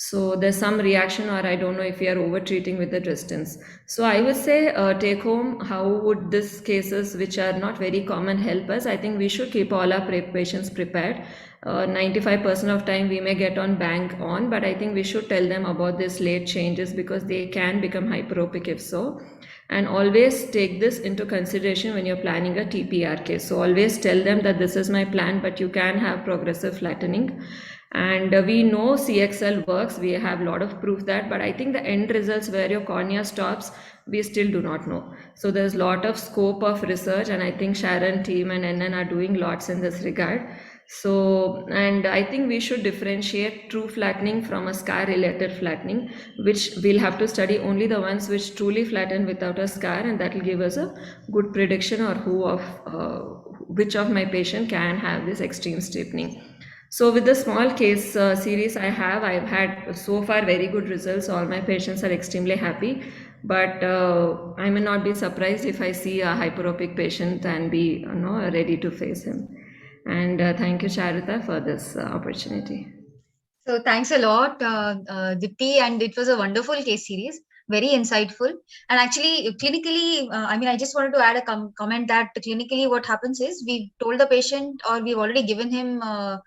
So there's some reaction, or I don't know if we are over treating with the Dresden's. So I would say take home, how would these cases which are not very common help us? I think we should keep all our patients prepared. 95% of time we may get on bang on, but I think we should tell them about these late changes because they can become hyperopic if so. And always take this into consideration when you're planning a TPRK. So always tell them that this is my plan, but you can have progressive flattening. And we know CXL works, we have a lot of proof that, but I think the end results where your cornea stops, we still do not know. So there's a lot of scope of research, and I think Sharon team and NN are doing lots in this regard. So, and I think we should differentiate true flattening from a scar related flattening, which we'll have to study only the ones which truly flatten without a scar, and that will give us a good prediction or which of my patient can have this extreme steepening. So with the small case series I've had so far very good results. All my patients are extremely happy, but I may not be surprised if I see a hyperopic patient and be ready to face him. And thank you, Charuta, for this opportunity. So thanks a lot, Dipti, and it was a wonderful case series, very insightful. And actually, clinically, I just wanted to add a comment that clinically what happens is we've told the patient, or we've already given him a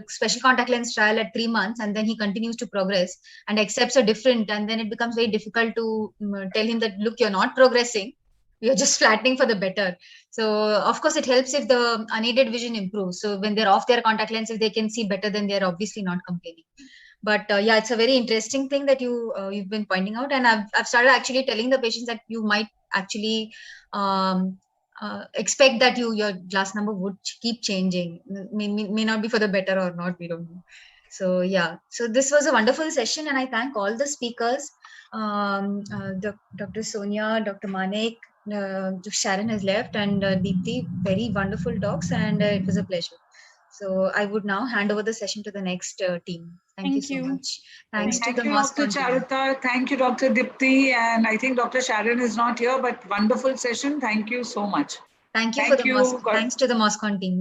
special contact lens trial at 3 months, and then he continues to progress and accepts a different, and then it becomes very difficult to tell him that, look, you're not progressing, you're just flattening for the better. So of course it helps if the unaided vision improves. So when they're off their contact lens, if they can see better, then they're obviously not complaining. But yeah, it's a very interesting thing that you've been pointing out, and I've started actually telling the patients that you might actually expect that your glass number would keep changing. May not be for the better or not, we don't know. So yeah, so this was a wonderful session, and I thank all the speakers, Dr. Sonia, Dr. Manek, Sharon has left, and Deepti, very wonderful talks, and it was a pleasure. So I would now hand over the session to the next team. Thank you so much. Thanks to the Dr. Charuta. Thank you, Dr. Dipti. And I think Dr. Sharon is not here, but wonderful session. Thank you so much. Thank you. Thanks to the MOSCON team.